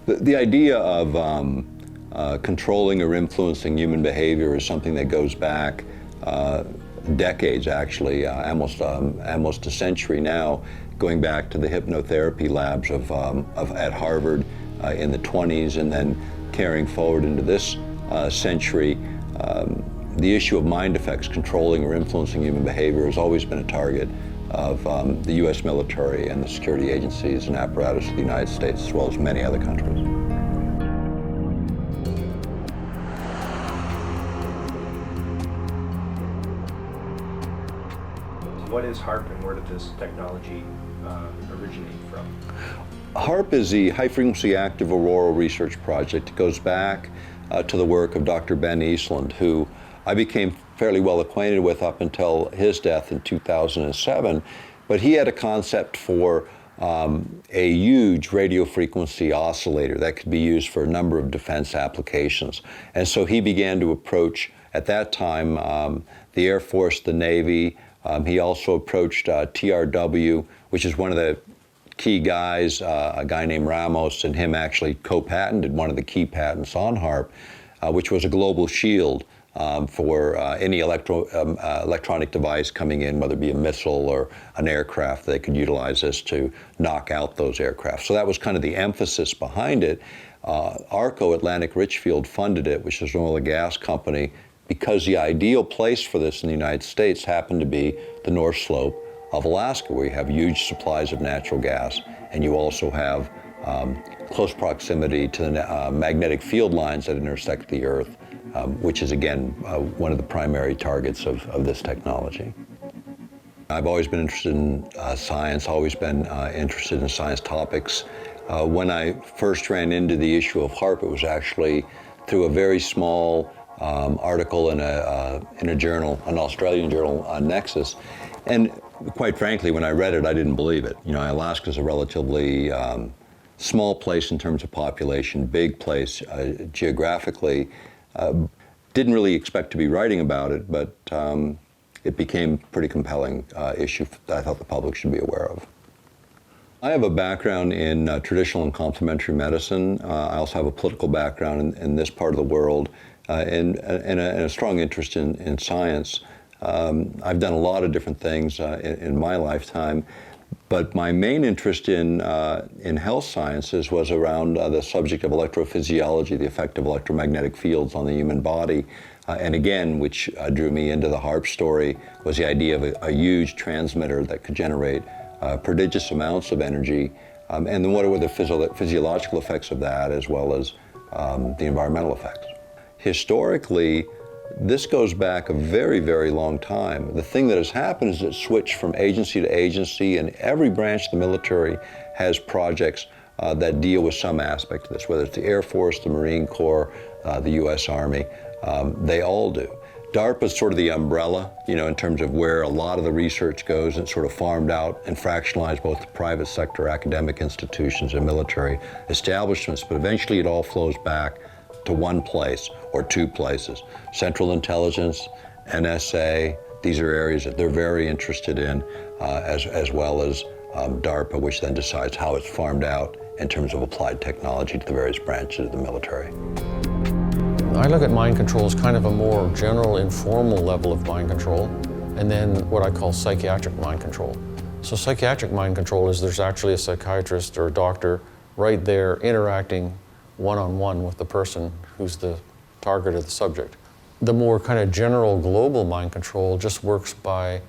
The idea of controlling or influencing human behavior is something that goes back decades, actually, almost a century now, going back to the hypnotherapy labs at Harvard in the 20s, and then carrying forward into this century. The issue of mind effects controlling or influencing human behavior has always been a target of the U.S. military and the security agencies and apparatus of the United States, as well as many other countries. What is HAARP, and where did this technology originate from? HAARP is the High Frequency Active Auroral Research Project. It goes back to the work of Dr. Ben Eastland, who I became fairly well acquainted with up until his death in 2007. But he had a concept for a huge radio frequency oscillator that could be used for a number of defense applications. And so he began to approach, at that time, the Air Force, the Navy. He also approached TRW, which is one of the key guys, a guy named Ramos, and him actually co-patented one of the key patents on HAARP, which was a global shield for any electronic device coming in, whether it be a missile or an aircraft. They could utilize this to knock out those aircraft. So that was kind of the emphasis behind it. ARCO, Atlantic Richfield, funded it, which is an oil and gas company, because the ideal place for this in the United States happened to be the North Slope of Alaska, where you have huge supplies of natural gas, and you also have close proximity to the magnetic field lines that intersect the Earth, which is, again, one of the primary targets of this technology. I've always been interested in science, always been interested in science topics. When I first ran into the issue of HAARP, it was actually through a very small article in a journal, an Australian journal, Nexus. And quite frankly, when I read it, I didn't believe it. You know, Alaska is a relatively small place in terms of population, big place geographically. Didn't really expect to be writing about it, but it became a pretty compelling issue that I thought the public should be aware of. I have a background in traditional and complementary medicine. I also have a political background in this part of the world, and a strong interest in science. I've done a lot of different things in my lifetime, but my main interest in health sciences was around the subject of electrophysiology, the effect of electromagnetic fields on the human body. And again, which drew me into the HAARP story, was the idea of a huge transmitter that could generate prodigious amounts of energy, and then what were the physiological effects of that, as well as the environmental effects. Historically, this goes back a very, very long time. The thing that has happened is it switched from agency to agency, and every branch of the military has projects that deal with some aspect of this, whether it's the Air Force, the Marine Corps, the U.S. Army. They all do. DARPA is sort of the umbrella, you know, in terms of where a lot of the research goes, and sort of farmed out and fractionalized both the private sector, academic institutions, and military establishments, but eventually it all flows back to one place or two places. Central Intelligence, NSA, these are areas that they're very interested in, as well as DARPA, which then decides how it's farmed out in terms of applied technology to the various branches of the military. I look at mind control as kind of a more general, informal level of mind control, and then what I call psychiatric mind control. So psychiatric mind control is there's actually a psychiatrist or a doctor right there interacting one-on-one with the person who's the target of the subject. The more kind of general global mind control just works by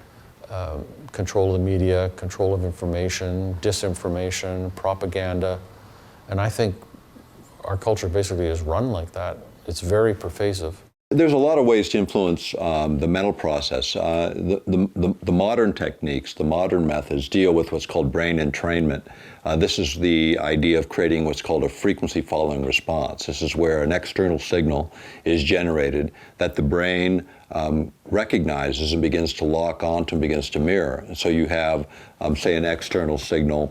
control of the media, control of information, disinformation, propaganda, and I think our culture basically is run like that. It's very pervasive. There's a lot of ways to influence the mental process. The modern techniques, the modern methods deal with what's called brain entrainment. This is the idea of creating what's called a frequency following response. This is where an external signal is generated that the brain recognizes and begins to lock onto and begins to mirror. And so you have, say, an external signal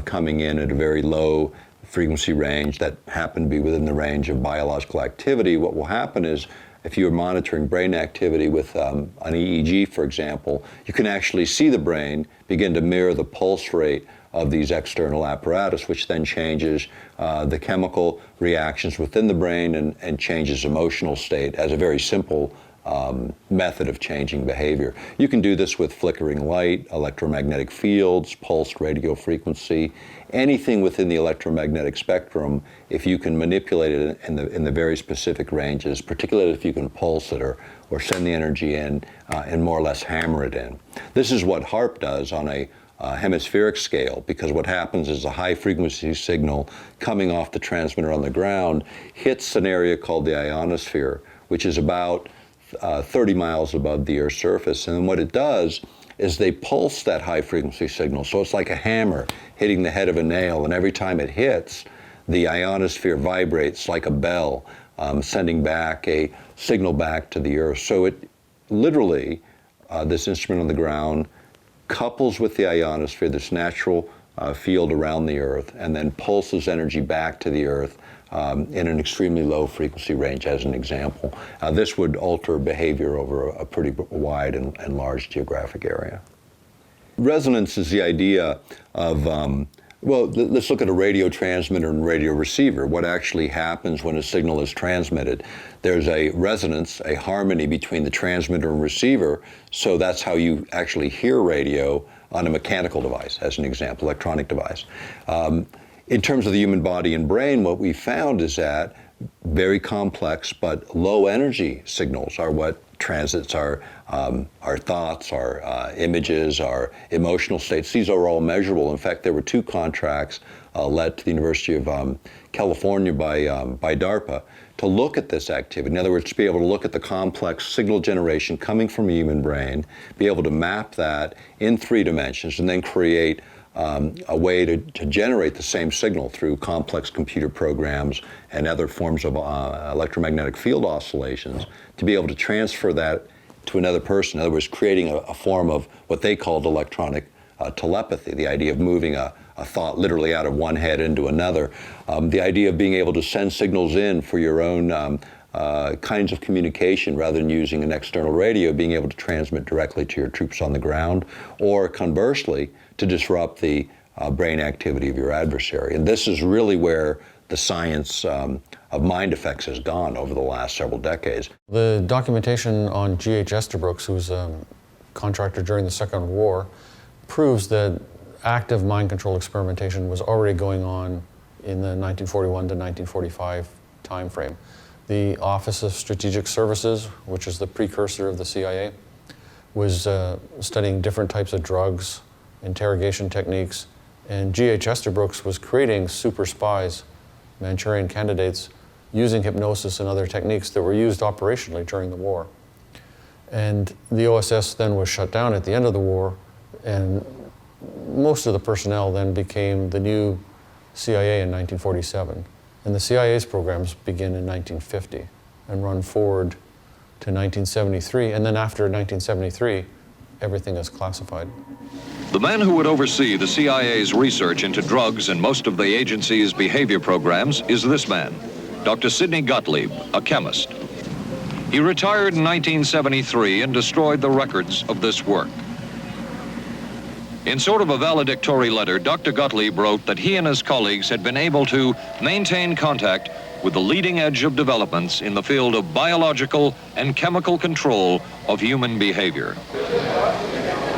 coming in at a very low frequency range that happen to be within the range of biological activity. What will happen is, if you're monitoring brain activity with an EEG, for example, you can actually see the brain begin to mirror the pulse rate of these external apparatus, which then changes the chemical reactions within the brain and changes emotional state as a very simple method of changing behavior. You can do this with flickering light, electromagnetic fields, pulsed radio frequency, anything within the electromagnetic spectrum. If you can manipulate it in the very specific ranges, particularly if you can pulse it or send the energy in and more or less hammer it in. This is what HAARP does on a hemispheric scale, because what happens is a high frequency signal coming off the transmitter on the ground hits an area called the ionosphere, which is about 30 miles above the Earth's surface. And then what it does is they pulse that high frequency signal. So it's like a hammer hitting the head of a nail, and every time it hits, the ionosphere vibrates like a bell, sending back a signal back to the Earth. So it literally, this instrument on the ground couples with the ionosphere, this natural field around the Earth, and then pulses energy back to the Earth in an extremely low frequency range, as an example. This would alter behavior over a pretty wide and large geographic area. Resonance is the idea of, well, let's look at a radio transmitter and radio receiver. What actually happens when a signal is transmitted? There's a resonance, a harmony between the transmitter and receiver, so that's how you actually hear radio on a mechanical device, as an example, electronic device. In terms of the human body and brain, what we found is that very complex but low energy signals are what transits our thoughts, our images, our emotional states. These are all measurable. In fact, there were 2 contracts led to the University of California by DARPA to look at this activity. In other words, to be able to look at the complex signal generation coming from a human brain, be able to map that in 3 dimensions, and then create a way to generate the same signal through complex computer programs and other forms of electromagnetic field oscillations, to be able to transfer that to another person. In other words, creating a form of what they called electronic telepathy, the idea of moving a thought literally out of one head into another, the idea of being able to send signals in for your own kinds of communication rather than using an external radio, being able to transmit directly to your troops on the ground, or conversely, to disrupt the brain activity of your adversary. And this is really where the science of mind effects has gone over the last several decades. The documentation on G.H. Estabrooks, who was a contractor during the Second World War, proves that active mind control experimentation was already going on in the 1941 to 1945 time frame. The Office of Strategic Services, which is the precursor of the CIA, was studying different types of drugs, interrogation techniques, and G.H. Estabrooks was creating super spies, Manchurian candidates, using hypnosis and other techniques that were used operationally during the war. And the OSS then was shut down at the end of the war, and most of the personnel then became the new CIA in 1947. And the CIA's programs begin in 1950 and run forward to 1973, and then after 1973, everything is classified. The man who would oversee the CIA's research into drugs and most of the agency's behavior programs is this man, Dr. Sidney Gottlieb, a chemist. He retired in 1973 and destroyed the records of this work. In sort of a valedictory letter, Dr. Gottlieb wrote that he and his colleagues had been able to maintain contact with the leading edge of developments in the field of biological and chemical control of human behavior.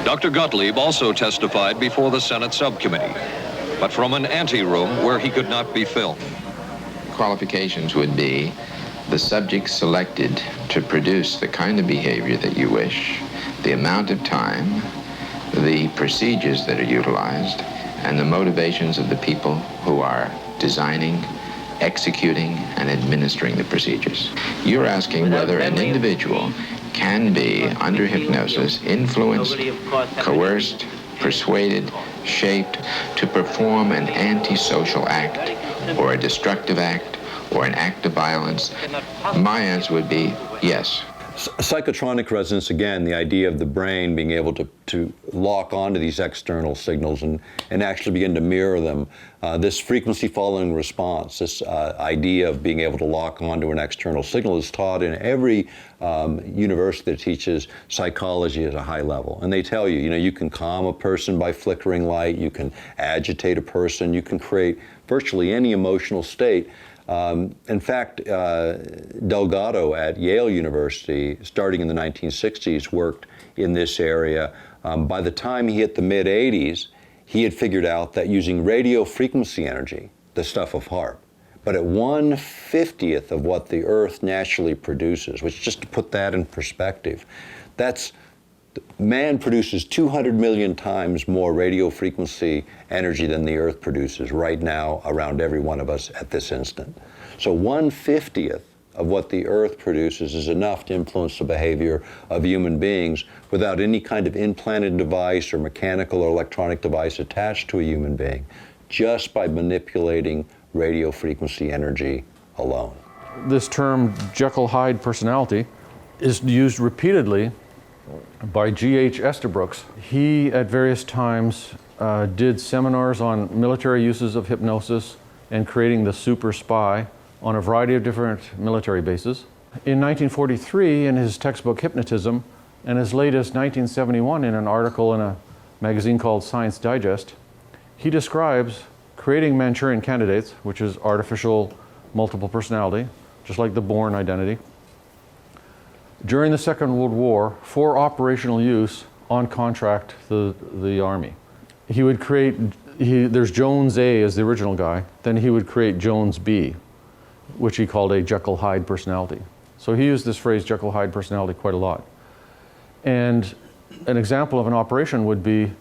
Dr. Gottlieb also testified before the Senate subcommittee, but from an anteroom where he could not be filmed. Qualifications would be the subject selected to produce the kind of behavior that you wish, the amount of time, the procedures that are utilized, and the motivations of the people who are designing, executing, and administering the procedures. You're asking whether an individual can be, under hypnosis, influenced, coerced, persuaded, shaped to perform an antisocial act, or a destructive act, or an act of violence. My answer would be yes. Psychotronic resonance, again, the idea of the brain being able to lock onto these external signals and actually begin to mirror them. This frequency following response, this idea of being able to lock onto an external signal is taught in every university that teaches psychology at a high level. And they tell you, you can calm a person by flickering light, you can agitate a person, you can create virtually any emotional state. In fact, Delgado at Yale University, starting in the 1960s, worked in this area. By the time he hit the mid-80s, he had figured out that using radio frequency energy, the stuff of HAARP, but at 1/50th of what the Earth naturally produces, which, just to put that in perspective, man produces 200 million times more radio frequency energy than the Earth produces right now around every one of us at this instant. So 1/50th of what the Earth produces is enough to influence the behavior of human beings without any kind of implanted device or mechanical or electronic device attached to a human being, just by manipulating radio frequency energy alone. This term Jekyll-Hyde personality is used repeatedly by G.H. Estabrooks. He, at various times, did seminars on military uses of hypnosis and creating the super spy on a variety of different military bases. In 1943, in his textbook Hypnotism, and as late as 1971 in an article in a magazine called Science Digest, he describes creating Manchurian candidates, which is artificial multiple personality, just like the Bourne identity, during the Second World War for operational use on contract to the Army. He would create, there's Jones A as the original guy, then he would create Jones B, which he called a Jekyll-Hyde personality. So he used this phrase Jekyll-Hyde personality quite a lot. And an example of an operation would be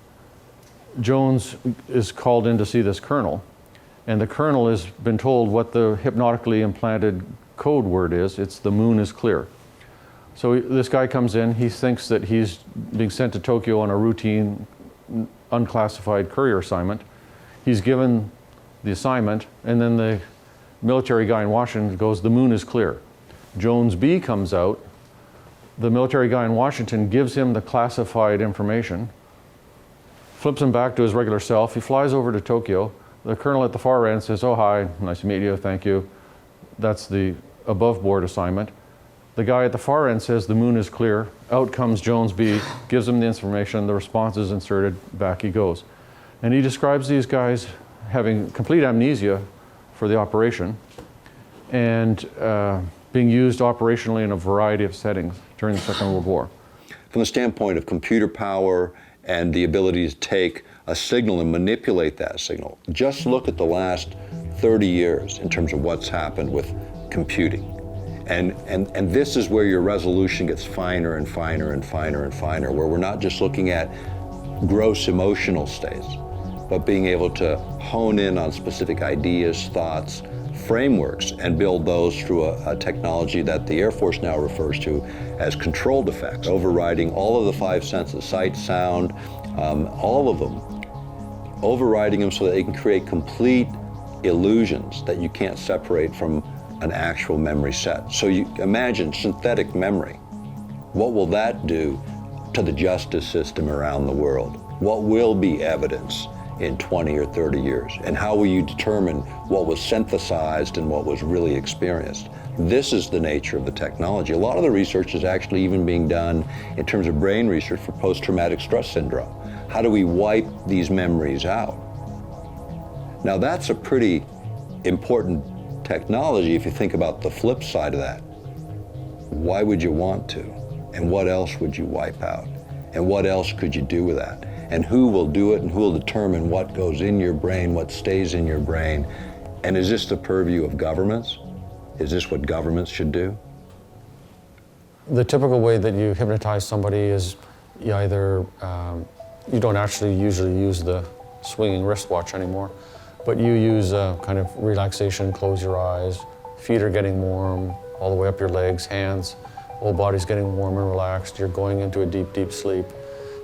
Jones is called in to see this colonel, and the colonel has been told what the hypnotically implanted code word is. It's "the moon is clear." So this guy comes in, he thinks that he's being sent to Tokyo on a routine, unclassified courier assignment. He's given the assignment, and then the military guy in Washington goes, "The moon is clear." Jones B comes out, the military guy in Washington gives him the classified information, flips him back to his regular self. He flies over to Tokyo. The colonel at the far end says, "Oh, hi, nice to meet you, thank you." That's the above board assignment. The guy at the far end says, "The moon is clear." Out comes Jones B, gives him the information, the response is inserted, back he goes. And he describes these guys having complete amnesia for the operation and being used operationally in a variety of settings during the Second World War. From the standpoint of computer power and the ability to take a signal and manipulate that signal, just look at the last 30 years in terms of what's happened with computing. And this is where your resolution gets finer and finer and finer and finer, where we're not just looking at gross emotional states, but being able to hone in on specific ideas, thoughts, frameworks, and build those through a technology that the Air Force now refers to as controlled effects, overriding all of the five senses, sight, sound, all of them, overriding them so that they can create complete illusions that you can't separate from an actual memory set. So you imagine synthetic memory. What will that do to the justice system around the world? What will be evidence in 20 or 30 years? And how will you determine what was synthesized and what was really experienced? This is the nature of the technology. A lot of the research is actually even being done in terms of brain research for post-traumatic stress syndrome. How do we wipe these memories out? Now that's a pretty important technology if you think about the flip side of that. Why would you want to? And what else would you wipe out? And what else could you do with that? And who will do it, and who will determine what goes in your brain, what stays in your brain? And is this the purview of governments? Is this what governments should do? The typical way that you hypnotize somebody is you either, you don't actually usually use the swinging wristwatch anymore, but you use a kind of relaxation, close your eyes, feet are getting warm, all the way up your legs, hands, whole body's getting warm and relaxed, you're going into a deep, deep sleep.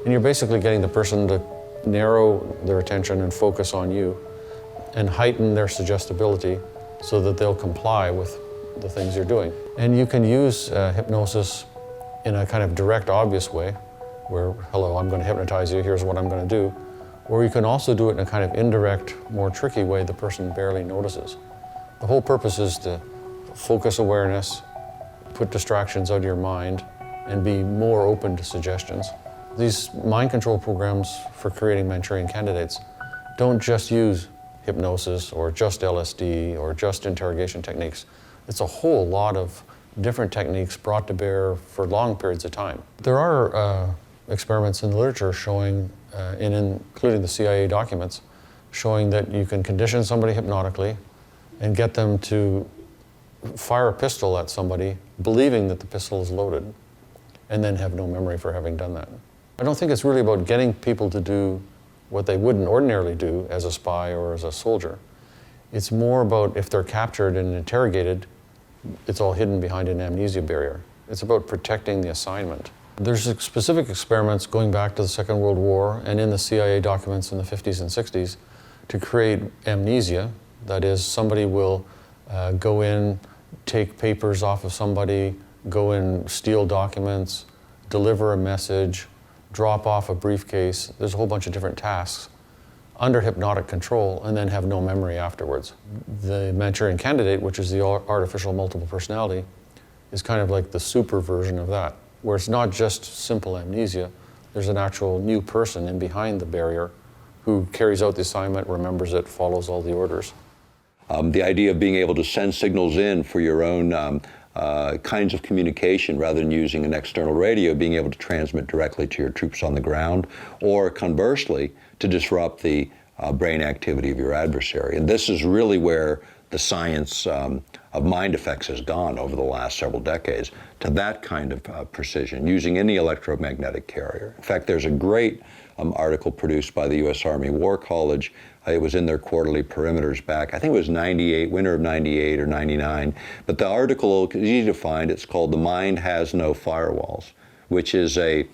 And you're basically getting the person to narrow their attention and focus on you and heighten their suggestibility so that they'll comply with the things you're doing. And you can use hypnosis in a kind of direct, obvious way, where, hello, I'm going to hypnotize you, here's what I'm going to do. Or you can also do it in a kind of indirect, more tricky way the person barely notices. The whole purpose is to focus awareness, put distractions out of your mind, and be more open to suggestions. These mind control programs for creating Manchurian candidates don't just use hypnosis or just LSD or just interrogation techniques. It's a whole lot of different techniques brought to bear for long periods of time. There are experiments in the literature showing, including the CIA documents, showing that you can condition somebody hypnotically and get them to fire a pistol at somebody, believing that the pistol is loaded, and then have no memory for having done that. I don't think it's really about getting people to do what they wouldn't ordinarily do as a spy or as a soldier. It's more about if they're captured and interrogated, it's all hidden behind an amnesia barrier. It's about protecting the assignment. There's specific experiments going back to the Second World War and in the CIA documents in the 50s and 60s to create amnesia. That is, somebody will go in, take papers off of somebody, go in, steal documents, deliver a message, drop off a briefcase. There's a whole bunch of different tasks under hypnotic control and then have no memory afterwards. The Manchurian Candidate, which is the artificial multiple personality, is kind of like the super version of that, where it's not just simple amnesia, there's an actual new person in behind the barrier who carries out the assignment, remembers it, follows all the orders. The idea of being able to send signals in for your own kinds of communication rather than using an external radio, being able to transmit directly to your troops on the ground, or conversely, to disrupt the brain activity of your adversary. And this is really where the science of mind effects has gone over the last several decades, to that kind of precision, using any electromagnetic carrier. In fact, there's a great article produced by the U.S. Army War College. It was in their quarterly perimeters back, I think it was 98, winter of 98 or 99. But the article is easy to find. It's called The Mind Has No Firewalls, which is a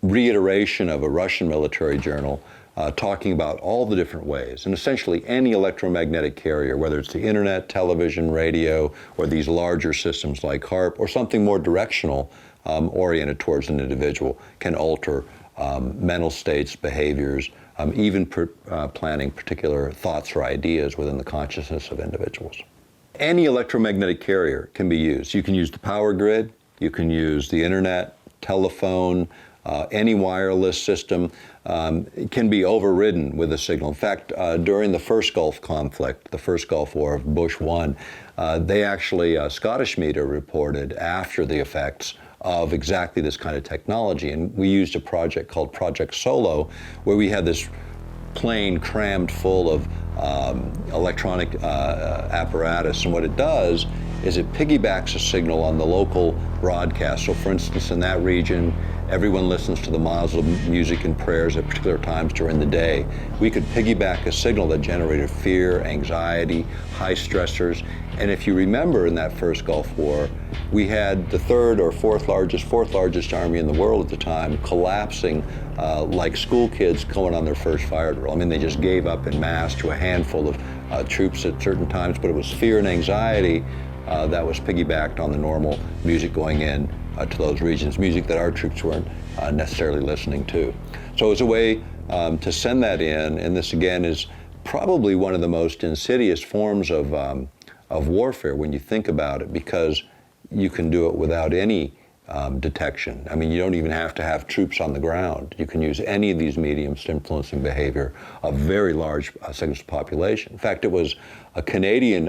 reiteration of a Russian military journal talking about all the different ways. And essentially any electromagnetic carrier, whether it's the internet, television, radio, or these larger systems like HAARP, or something more directional oriented towards an individual, can alter mental states, behaviors, even planning particular thoughts or ideas within the consciousness of individuals. Any electromagnetic carrier can be used. You can use the power grid, you can use the internet, telephone, any wireless system. It can be overridden with a signal. In fact, during the first Gulf conflict, the first Gulf War of Bush 1, they actually, Scottish media reported after the effects of exactly this kind of technology. And we used a project called Project Solo, where we had this plane crammed full of electronic apparatus. And what it does is it piggybacks a signal on the local broadcast. So for instance, in that region, everyone listens to the Muslim music and prayers at particular times during the day. We could piggyback a signal that generated fear, anxiety, high stressors. And if you remember in that first Gulf War, we had the fourth largest army in the world at the time collapsing like school kids going on their first fire drill. I mean, they just gave up en masse to a handful of troops at certain times, but it was fear and anxiety that was piggybacked on the normal music going in to those regions, music that our troops weren't necessarily listening to. So it's a way to send that in, and this again is probably one of the most insidious forms of warfare when you think about it, because you can do it without any detection. I mean, you don't even have to have troops on the ground. You can use any of these mediums to influencing behavior of very large segments of the population. In fact, it was a Canadian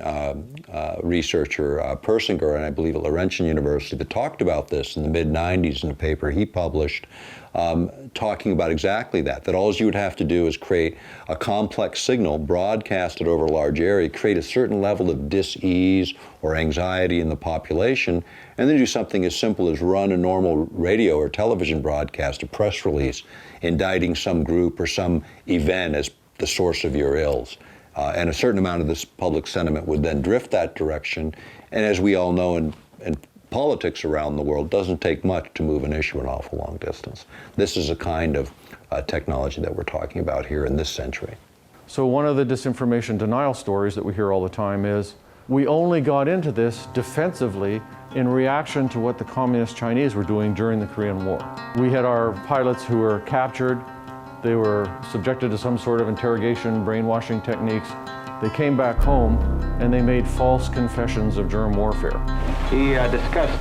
researcher, Persinger, and I believe at Laurentian University, that talked about this in the mid-90s in a paper he published, talking about exactly that all you would have to do is create a complex signal, broadcast it over a large area, create a certain level of dis-ease or anxiety in the population, and then do something as simple as run a normal radio or television broadcast, a press release, indicting some group or some event as the source of your ills. And a certain amount of this public sentiment would then drift that direction. And as we all know in politics around the world, doesn't take much to move an issue an awful long distance. This is a kind of technology that we're talking about here in this century. So one of the disinformation denial stories that we hear all the time is, We only got into this defensively in reaction to what the Communist Chinese were doing during the Korean War. We had our pilots who were captured. They were subjected to some sort of interrogation, brainwashing techniques. They came back home and they made false confessions of germ warfare. He discussed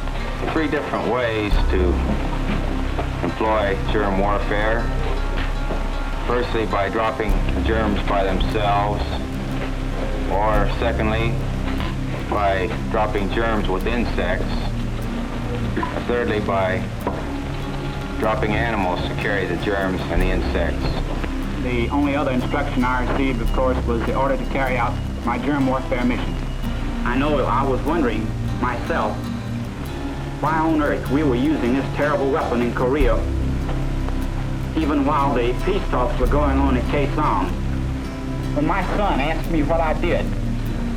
3 different ways to employ germ warfare. Firstly, by dropping germs by themselves, or secondly, by dropping germs with insects. Thirdly, by dropping animals to carry the germs and the insects. The only other instruction I received, of course, was the order to carry out my germ warfare mission. I know I was wondering myself why on earth we were using this terrible weapon in Korea, even while the peace talks were going on in Kaesong. When my son asked me what I did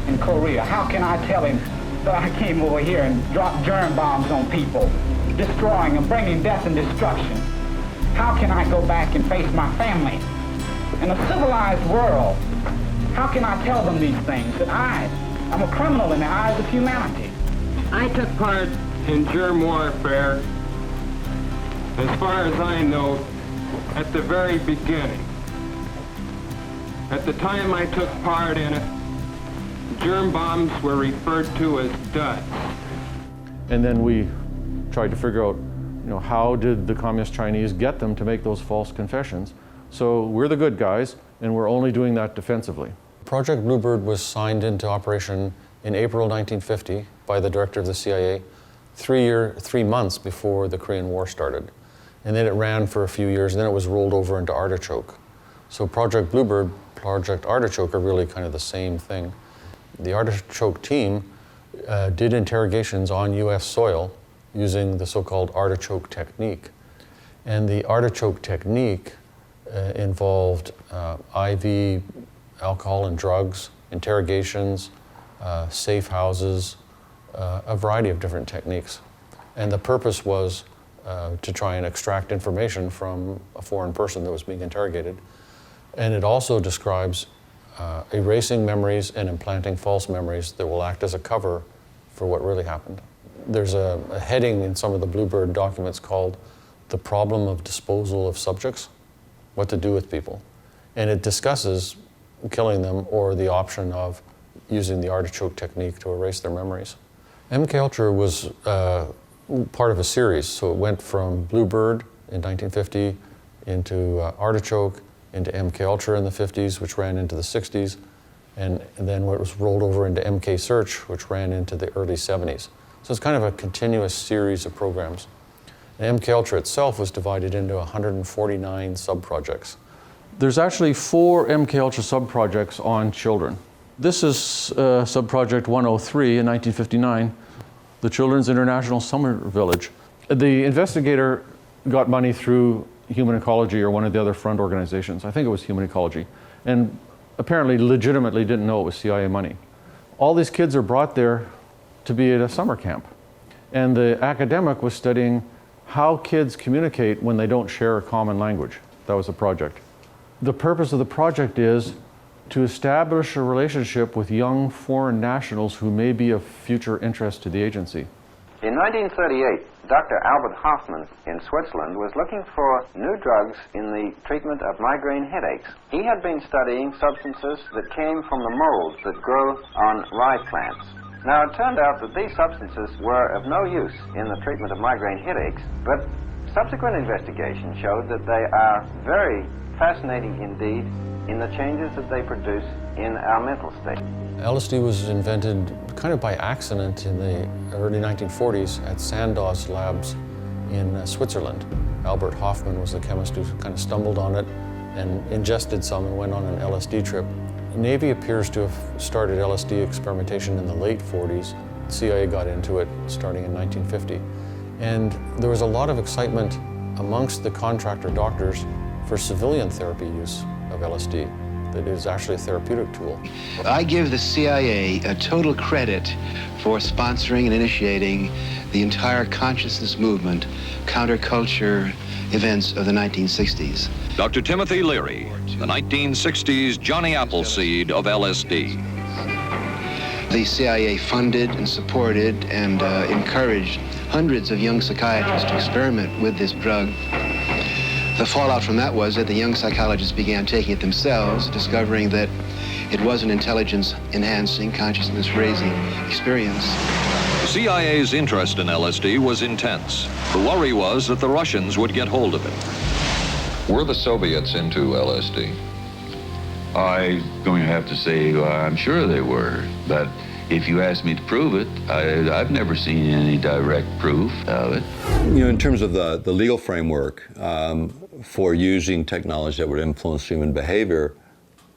in Korea, how can I tell him that I came over here and dropped germ bombs on people, destroying and bringing death and destruction? How can I go back and face my family? In a civilized world, how can I tell them these things, that I'm a criminal in the eyes of humanity? I took part in germ warfare, as far as I know, at the very beginning. At the time I took part in it, germ bombs were referred to as duds. And then we tried to figure out, how did the Communist Chinese get them to make those false confessions? So we're the good guys, and we're only doing that defensively. Project Bluebird was signed into operation in April 1950 by the director of the CIA, 3 months before the Korean War started. And then it ran for a few years, and then it was rolled over into Artichoke. So Project Bluebird, Project Artichoke are really kind of the same thing. The Artichoke team did interrogations on US soil using the so-called artichoke technique. And the artichoke technique involved IV alcohol and drugs, interrogations, safe houses, a variety of different techniques. And the purpose was to try and extract information from a foreign person that was being interrogated. And it also describes erasing memories and implanting false memories that will act as a cover for what really happened. There's a heading in some of the Bluebird documents called The Problem of Disposal of Subjects, what to do with people. And it discusses killing them or the option of using the artichoke technique to erase their memories. MKUltra was part of a series, so it went from Bluebird in 1950 into Artichoke, into MKUltra in the 50s, which ran into the 60s, and then it was rolled over into MK Search, which ran into the early 70s. So it's kind of a continuous series of programs. And MKUltra itself was divided into 149 sub-projects. There's actually 4 MKUltra sub-projects on children. This is sub-project 103 in 1959, the Children's International Summer Village. The investigator got money through Human Ecology or one of the other front organizations. I think it was Human Ecology. And apparently legitimately didn't know it was CIA money. All these kids are brought there to be at a summer camp. And the academic was studying how kids communicate when they don't share a common language. That was the project. The purpose of the project is to establish a relationship with young foreign nationals who may be of future interest to the agency. In 1938, Dr. Albert Hoffman in Switzerland was looking for new drugs in the treatment of migraine headaches. He had been studying substances that came from the molds that grow on rye plants. Now, it turned out that these substances were of no use in the treatment of migraine headaches, but subsequent investigation showed that they are very fascinating indeed in the changes that they produce in our mental state. LSD was invented kind of by accident in the early 1940s at Sandoz Labs in Switzerland. Albert Hoffman was the chemist who kind of stumbled on it and ingested some and went on an LSD trip. The Navy appears to have started LSD experimentation in the late 40s. The CIA got into it starting in 1950. And there was a lot of excitement amongst the contractor doctors for civilian therapy use of LSD. That is actually a therapeutic tool. I give the CIA a total credit for sponsoring and initiating the entire consciousness movement, counterculture events of the 1960s. Dr. Timothy Leary, the 1960s Johnny Appleseed of LSD. The CIA funded and supported and encouraged hundreds of young psychiatrists to experiment with this drug. The fallout from that was that the young psychologists began taking it themselves, discovering that it was an intelligence-enhancing, consciousness-raising experience. The CIA's interest in LSD was intense. The worry was that the Russians would get hold of it. Were the Soviets into LSD? I'm going to have to say I'm sure they were, but if you ask me to prove it, I've never seen any direct proof of it. You know, in terms of the legal framework for using technology that would influence human behavior,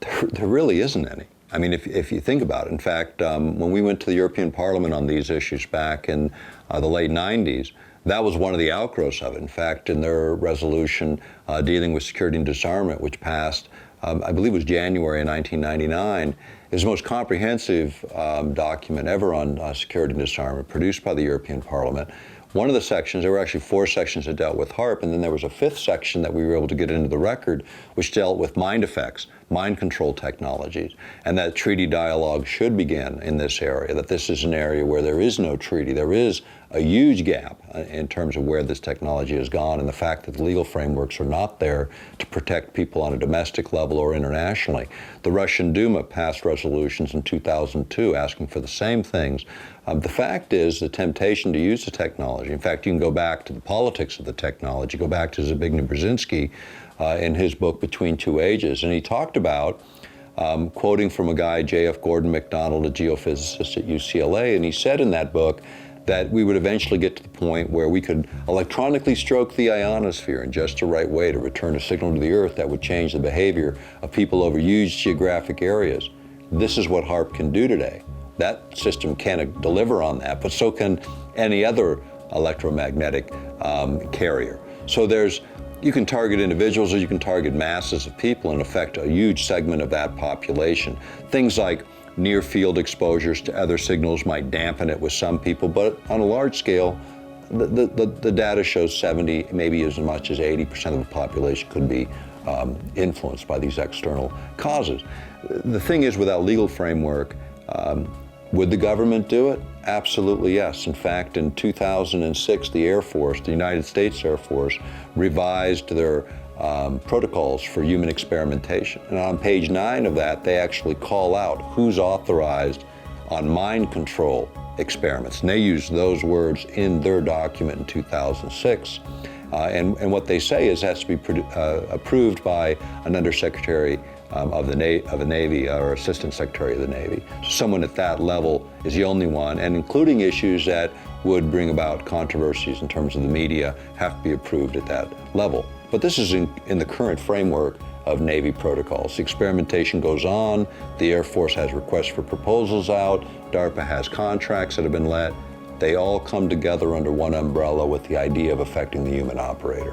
there really isn't any. I mean, if you think about it. In fact, when we went to the European Parliament on these issues back in the late 90s, that was one of the outgrowths of it. In fact, in their resolution dealing with security and disarmament, which passed, I believe it was January of 1999, is the most comprehensive document ever on security and disarmament, produced by the European Parliament. One of the sections, there were actually 4 sections that dealt with HAARP, and then there was a 5th section that we were able to get into the record, which dealt with mind effects, mind control technologies, and that treaty dialogue should begin in this area, that this is an area where there is no treaty. There is a huge gap in terms of where this technology has gone, and the fact that the legal frameworks are not there to protect people on a domestic level or internationally. The Russian Duma passed resolutions in 2002 asking for the same things. The fact is the temptation to use the technology, in fact, you can go back to the politics of the technology, go back to Zbigniew Brzezinski in his book Between Two Ages, and he talked about, quoting from a guy, J.F. Gordon MacDonald, a geophysicist at UCLA, and he said in that book that we would eventually get to the point where we could electronically stroke the ionosphere in just the right way to return a signal to the Earth that would change the behavior of people over huge geographic areas. This is what HAARP can do today. That system can't deliver on that, but so can any other electromagnetic carrier. So you can target individuals or you can target masses of people and affect a huge segment of that population. Things like near field exposures to other signals might dampen it with some people, but on a large scale, the data shows 70, maybe as much as 80% of the population could be influenced by these external causes. The thing is, without legal framework, would the government do it? Absolutely yes. In fact, in 2006, the Air Force, the United States Air Force, revised their protocols for human experimentation. And on page 9 of that, they actually call out who's authorized on mind control experiments. And they use those words in their document in 2006. And what they say is it has to be approved by an undersecretary of the Navy or Assistant Secretary of the Navy. Someone at that level is the only one, and including issues that would bring about controversies in terms of the media have to be approved at that level. But this is in the current framework of Navy protocols. The experimentation goes on, the Air Force has requests for proposals out, DARPA has contracts that have been let. They all come together under one umbrella with the idea of affecting the human operator.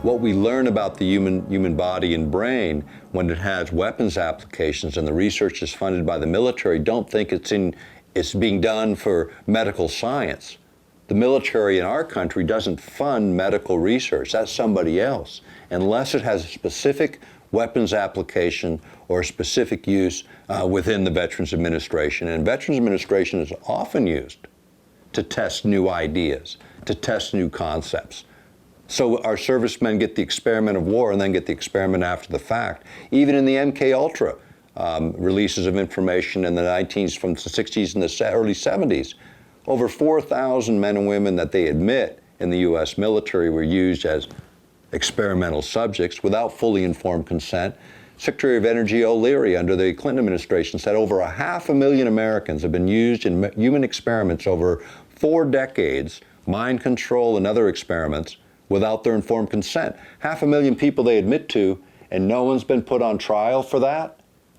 What we learn about the human body and brain when it has weapons applications and the research is funded by the military, don't think it's being done for medical science. The military in our country doesn't fund medical research. That's somebody else, unless it has a specific weapons application or a specific use within the Veterans Administration. And Veterans Administration is often used to test new ideas, to test new concepts. So our servicemen get the experiment of war and then get the experiment after the fact. Even in the MK Ultra releases of information in the 19s, from the 60s and the early 70s, over 4,000 men and women that they admit in the US military were used as experimental subjects without fully informed consent. Secretary of Energy O'Leary under the Clinton administration said over 500,000 Americans have been used in human experiments over 4 decades, mind control and other experiments, without their informed consent. 500,000 people they admit to, and no one's been put on trial for that.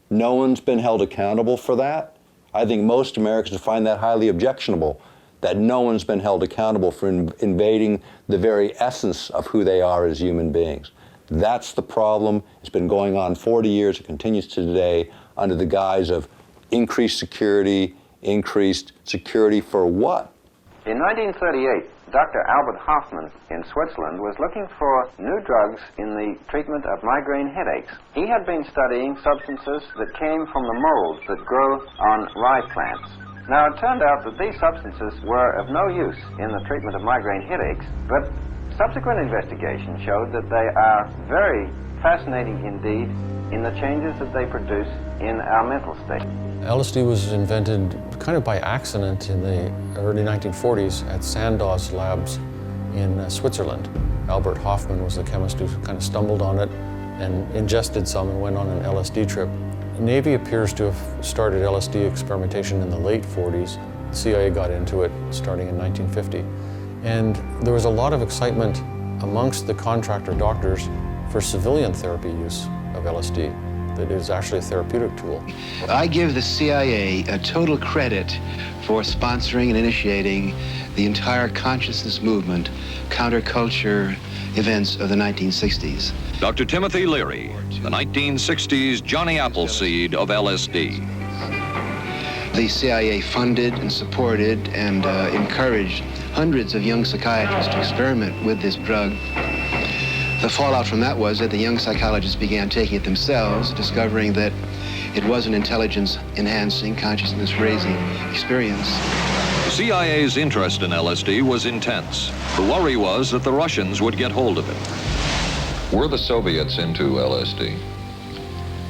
No one's been held accountable for that. I think most Americans find that highly objectionable, that no one's been held accountable for invading the very essence of who they are as human beings. That's the problem. It's been going on 40 years. It continues to today under the guise of increased security for what? In 1938, Dr. Albert Hoffman in Switzerland was looking for new drugs in the treatment of migraine headaches. He had been studying substances that came from the molds that grow on rye plants. Now, it turned out that these substances were of no use in the treatment of migraine headaches, but subsequent investigation showed that they are very fascinating indeed in the changes that they produce in our mental state. LSD was invented kind of by accident in the early 1940s at Sandow's labs in Switzerland. Albert Hoffman was the chemist who kind of stumbled on it and ingested some and went on an LSD trip. The Navy appears to have started LSD experimentation in the late 40s. The CIA got into it starting in 1950. And there was a lot of excitement amongst the contractor doctors for civilian therapy use of LSD, that it is actually a therapeutic tool. I give the CIA a total credit for sponsoring and initiating the entire consciousness movement, counterculture events of the 1960s. Dr. Timothy Leary, the 1960s Johnny Appleseed of LSD. The CIA funded and supported and encouraged hundreds of young psychiatrists to experiment with this drug. The fallout from that was that the young psychologists began taking it themselves, discovering that it was an intelligence-enhancing, consciousness-raising experience. The CIA's interest in LSD was intense. The worry was that the Russians would get hold of it. Were the Soviets into LSD?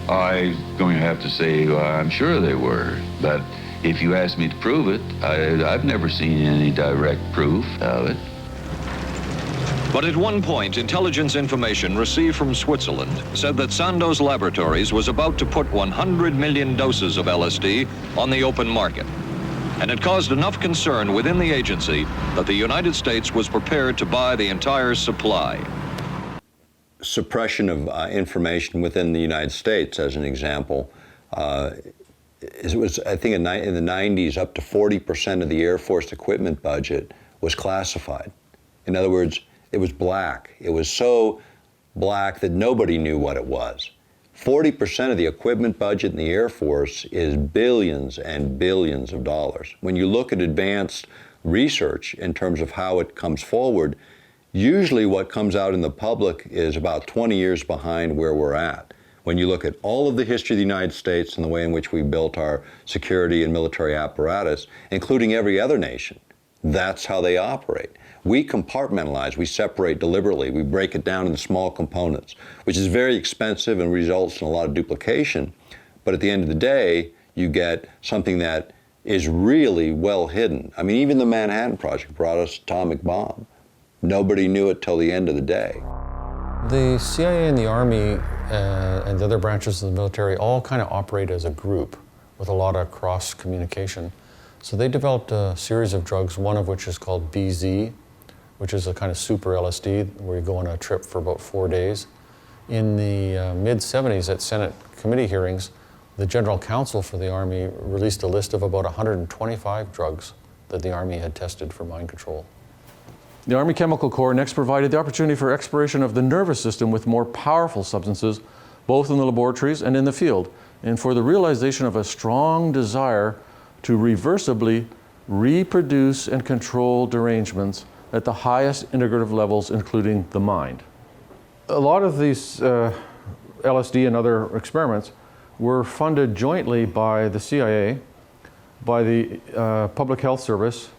I'm going to have to say I'm sure they were, but if you ask me to prove it, I've never seen any direct proof of it. But at one point, intelligence information received from Switzerland said that Sandow's Laboratories was about to put 100 million doses of LSD on the open market. And it caused enough concern within the agency that the United States was prepared to buy the entire supply. Suppression of information within the United States, as an example, it was, I think, in the 90s, up to 40% of the Air Force equipment budget was classified. In other words, it was black. It was so black that nobody knew what it was. 40% of the equipment budget in the Air Force is billions and billions of dollars. When you look at advanced research in terms of how it comes forward, usually what comes out in the public is about 20 years behind where we're at. When you look at all of the history of the United States and the way in which we built our security and military apparatus, including every other nation, that's how they operate. We compartmentalize, we separate deliberately, we break it down into small components, which is very expensive and results in a lot of duplication. But at the end of the day, you get something that is really well hidden. I mean, even the Manhattan Project brought us atomic bomb. Nobody knew it till the end of the day. The CIA and the Army and the other branches of the military all kind of operate as a group with a lot of cross communication. So they developed a series of drugs, one of which is called BZ, which is a kind of super LSD where you go on a trip for about 4 days. In the mid-70s at Senate committee hearings, the General Counsel for the Army released a list of about 125 drugs that the Army had tested for mind control. The Army Chemical Corps next provided the opportunity for exploration of the nervous system with more powerful substances, both in the laboratories and in the field, and for the realization of a strong desire to reversibly reproduce and control derangements at the highest integrative levels, including the mind. A lot of these LSD and other experiments were funded jointly by the CIA, by the Public Health Service,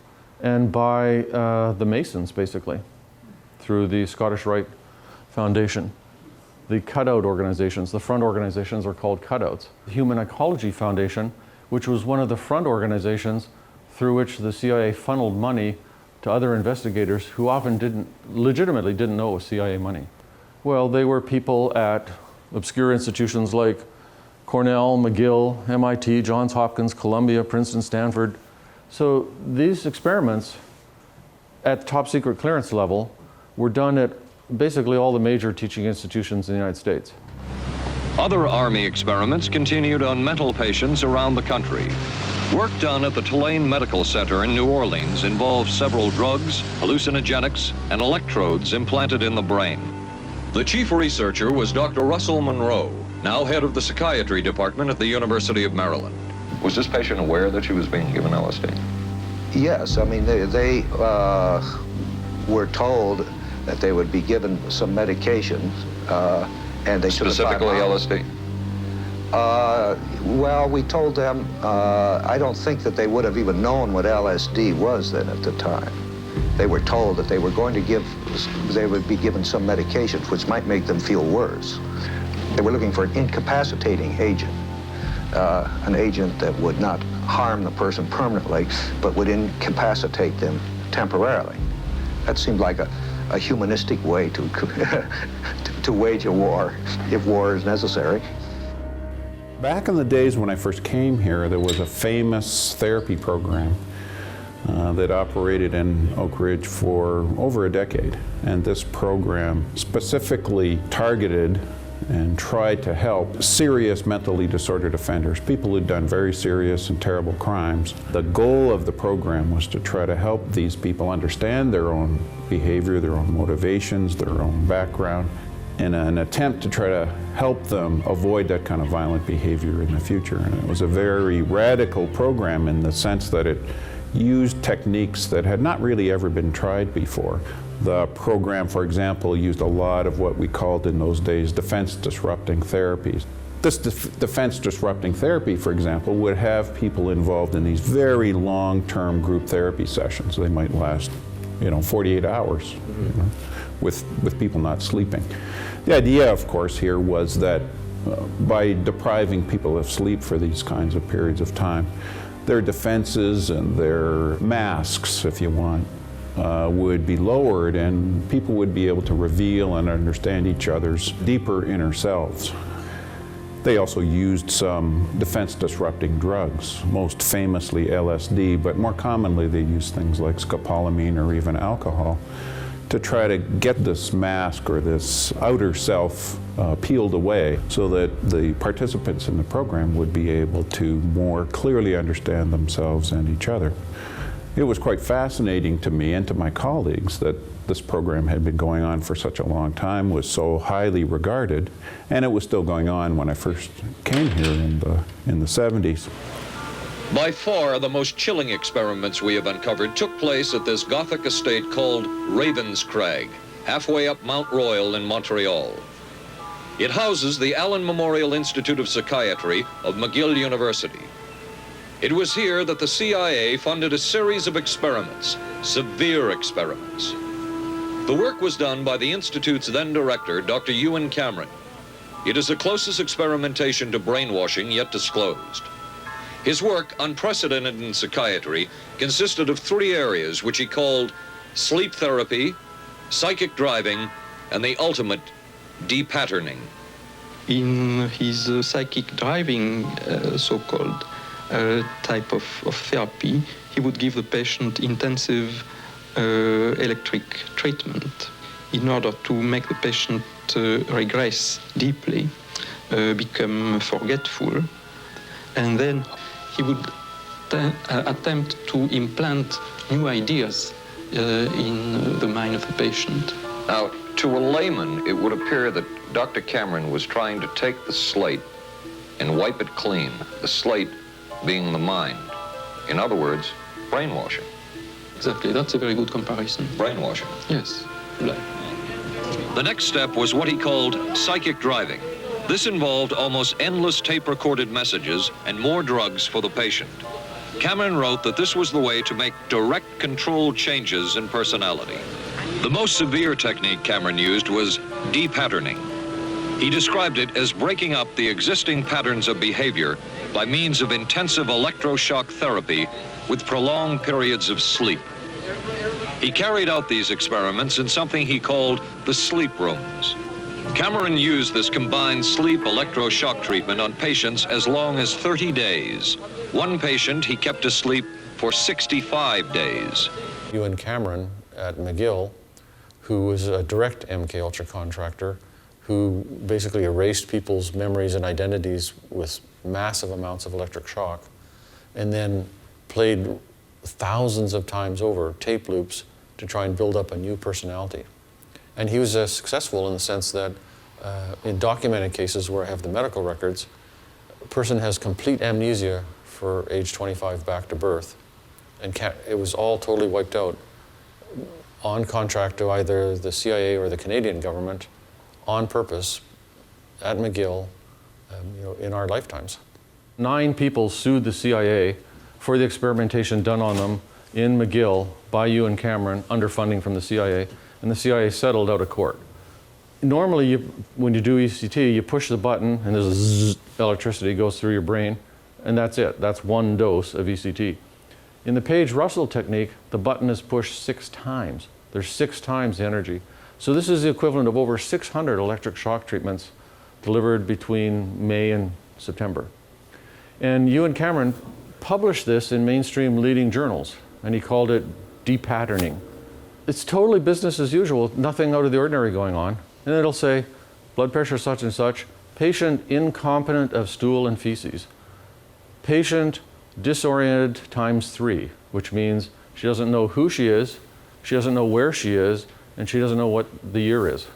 and by the Masons, basically, through the Scottish Rite Foundation. The cutout organizations, the front organizations are called cutouts. The Human Ecology Foundation, which was one of the front organizations through which the CIA funneled money to other investigators who often legitimately didn't know it was CIA money. Well, they were people at obscure institutions like Cornell, McGill, MIT, Johns Hopkins, Columbia, Princeton, Stanford. So these experiments at top secret clearance level were done at basically all the major teaching institutions in the United States. Other Army experiments continued on mental patients around the country. Work done at the Tulane Medical Center in New Orleans involved several drugs, hallucinogenics, and electrodes implanted in the brain. The chief researcher was Dr. Russell Monroe, now head of the psychiatry department at the University of Maryland. Was this patient aware that she was being given LSD? Yes, I mean, they were told that they would be given some medication, and they Specifically LSD? Well, we told them, I don't think that they would have even known what LSD was then at the time. They were told that they were going to they would be given some medications which might make them feel worse. They were looking for an incapacitating agent, an agent that would not harm the person permanently, but would incapacitate them temporarily. That seemed like a humanistic way to, to wage a war, if war is necessary. Back in the days when I first came here, there was a famous therapy program that operated in Oak Ridge for over a decade. And this program specifically targeted and tried to help serious mentally disordered offenders, people who'd done very serious and terrible crimes. The goal of the program was to try to help these people understand their own behavior, their own motivations, their own background, in an attempt to try to help them avoid that kind of violent behavior in the future. And it was a very radical program in the sense that it used techniques that had not really ever been tried before. The program, for example, used a lot of what we called in those days defense-disrupting therapies. This defense-disrupting therapy, for example, would have people involved in these very long-term group therapy sessions. They might last, 48 hours, with people not sleeping. The idea, of course, here was that by depriving people of sleep for these kinds of periods of time, their defenses and their masks, if you want, would be lowered, and people would be able to reveal and understand each other's deeper inner selves. They also used some defense-disrupting drugs, most famously LSD, but more commonly they used things like scopolamine or even alcohol to try to get this mask or this outer self peeled away so that the participants in the program would be able to more clearly understand themselves and each other. It was quite fascinating to me and to my colleagues that this program had been going on for such a long time, was so highly regarded, and it was still going on when I first came here in the 70s. By far, the most chilling experiments we have uncovered took place at this Gothic estate called Raven's Crag, halfway up Mount Royal in Montreal. It houses the Allen Memorial Institute of Psychiatry of McGill University. It was here that the CIA funded a series of experiments, severe experiments. The work was done by the Institute's then director, Dr. Ewan Cameron. It is the closest experimentation to brainwashing yet disclosed. His work, unprecedented in psychiatry, consisted of 3 areas which he called sleep therapy, psychic driving, and the ultimate depatterning. In his psychic driving, so-called type of therapy, he would give the patient intensive electric treatment in order to make the patient regress deeply, become forgetful, and then he would attempt to implant new ideas in the mind of the patient. Now, to a layman, it would appear that Dr. Cameron was trying to take the slate and wipe it clean, the slate being the mind. In other words, brainwashing. Exactly, that's a very good comparison. Brainwashing. Yes. The next step was what he called psychic driving. This involved almost endless tape-recorded messages and more drugs for the patient. Cameron wrote that this was the way to make direct controlled changes in personality. The most severe technique Cameron used was depatterning. He described it as breaking up the existing patterns of behavior by means of intensive electroshock therapy with prolonged periods of sleep. He carried out these experiments in something he called the sleep rooms. Cameron used this combined sleep electroshock treatment on patients as long as 30 days. One patient he kept asleep for 65 days. Ewan Cameron at McGill, who was a direct MK Ultra contractor, who basically erased people's memories and identities with massive amounts of electric shock, and then played thousands of times over tape loops to try and build up a new personality. And he was successful in the sense that in documented cases where I have the medical records, a person has complete amnesia for age 25 back to birth, And it was all totally wiped out on contract to either the CIA or the Canadian government on purpose at McGill, in our lifetimes. 9 people sued the CIA for the experimentation done on them in McGill by you and Cameron under funding from the CIA, and the CIA settled out of court. Normally, when you do ECT, you push the button and there's a zzz, electricity goes through your brain, and that's it. That's one dose of ECT. In the Page-Russell technique, the button is pushed 6 times. There's 6 times the energy. So this is the equivalent of over 600 electric shock treatments delivered between May and September. And you and Cameron published this in mainstream leading journals, and he called it depatterning. It's totally business as usual, nothing out of the ordinary going on. And it'll say, blood pressure such and such, patient incompetent of stool and feces. Patient disoriented ×3, which means she doesn't know who she is, she doesn't know where she is, and she doesn't know what the year is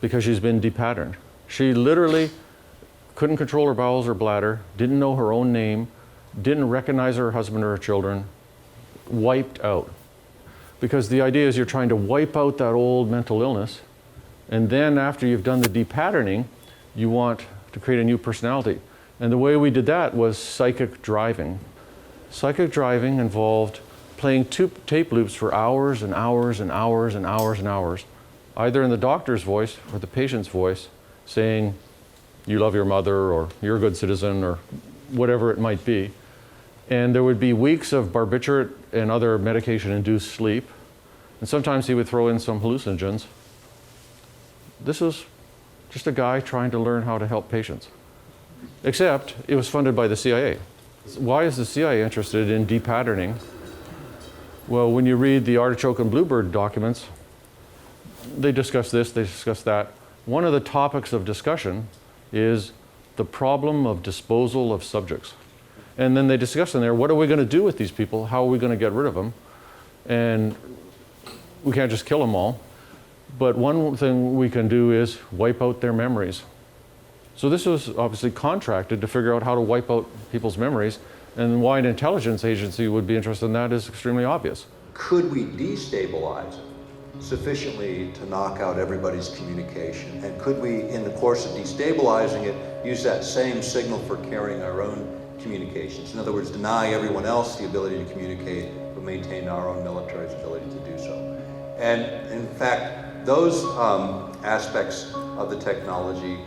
because she's been depatterned. She literally couldn't control her bowels or bladder, didn't know her own name, didn't recognize her husband or her children, wiped out. Because the idea is you're trying to wipe out that old mental illness, and then after you've done the depatterning, you want to create a new personality. And the way we did that was psychic driving. Psychic driving involved playing 2 tape loops for hours and hours and hours and hours and hours, either in the doctor's voice or the patient's voice, saying, you love your mother, or you're a good citizen, or whatever it might be. And there would be weeks of barbiturate and other medication-induced sleep. And sometimes he would throw in some hallucinogens. This was just a guy trying to learn how to help patients. Except it was funded by the CIA. Why is the CIA interested in depatterning? Well, when you read the Artichoke and Bluebird documents, they discuss this, they discuss that. One of the topics of discussion is the problem of disposal of subjects. And then they discuss in there, what are we going to do with these people? How are we going to get rid of them? And we can't just kill them all. But one thing we can do is wipe out their memories. So this was obviously contracted to figure out how to wipe out people's memories. And why an intelligence agency would be interested in that is extremely obvious. Could we destabilize it sufficiently to knock out everybody's communication? And could we, in the course of destabilizing it, use that same signal for carrying our own communications? In other words, deny everyone else the ability to communicate, but maintain our own military's ability to do so. And in fact, those aspects of the technology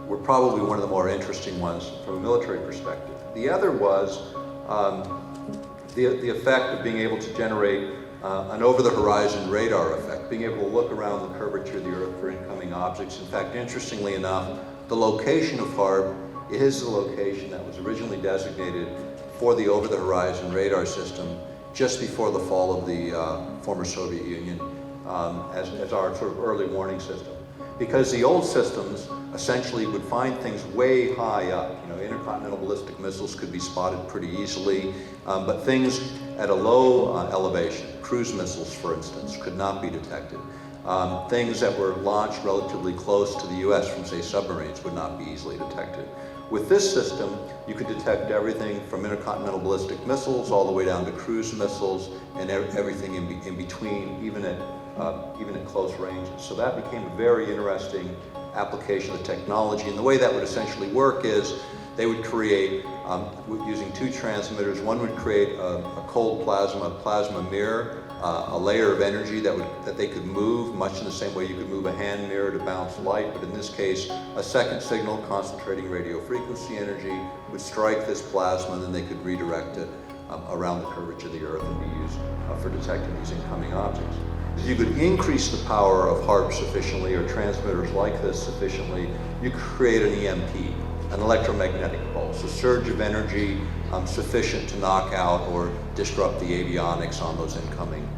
were probably one of the more interesting ones from a military perspective. The other was the effect of being able to generate an over-the-horizon radar effect, being able to look around the curvature of the Earth for incoming objects. In fact, interestingly enough, the location of HAARP is the location that was originally designated for the over-the-horizon radar system just before the fall of the former Soviet Union as our sort of early warning system. Because the old systems essentially would find things way high up. You know, intercontinental ballistic missiles could be spotted pretty easily, but things at a low elevation, cruise missiles, for instance, could not be detected. Things that were launched relatively close to the US from, say, submarines would not be easily detected. With this system, you could detect everything from intercontinental ballistic missiles all the way down to cruise missiles and everything in between, even at close ranges. So that became a very interesting application of the technology. And the way that would essentially work is they would create, using 2 transmitters, one would create a cold plasma mirror, a layer of energy that they could move, much in the same way you could move a hand mirror to bounce light, but in this case, a second signal concentrating radio frequency energy would strike this plasma, and then they could redirect it around the curvature of the Earth and be used for detecting these incoming objects. If you could increase the power of HAARP sufficiently, or transmitters like this sufficiently, you could create an EMP, an electromagnetic pulse, a surge of energy sufficient to knock out or disrupt the avionics on those incoming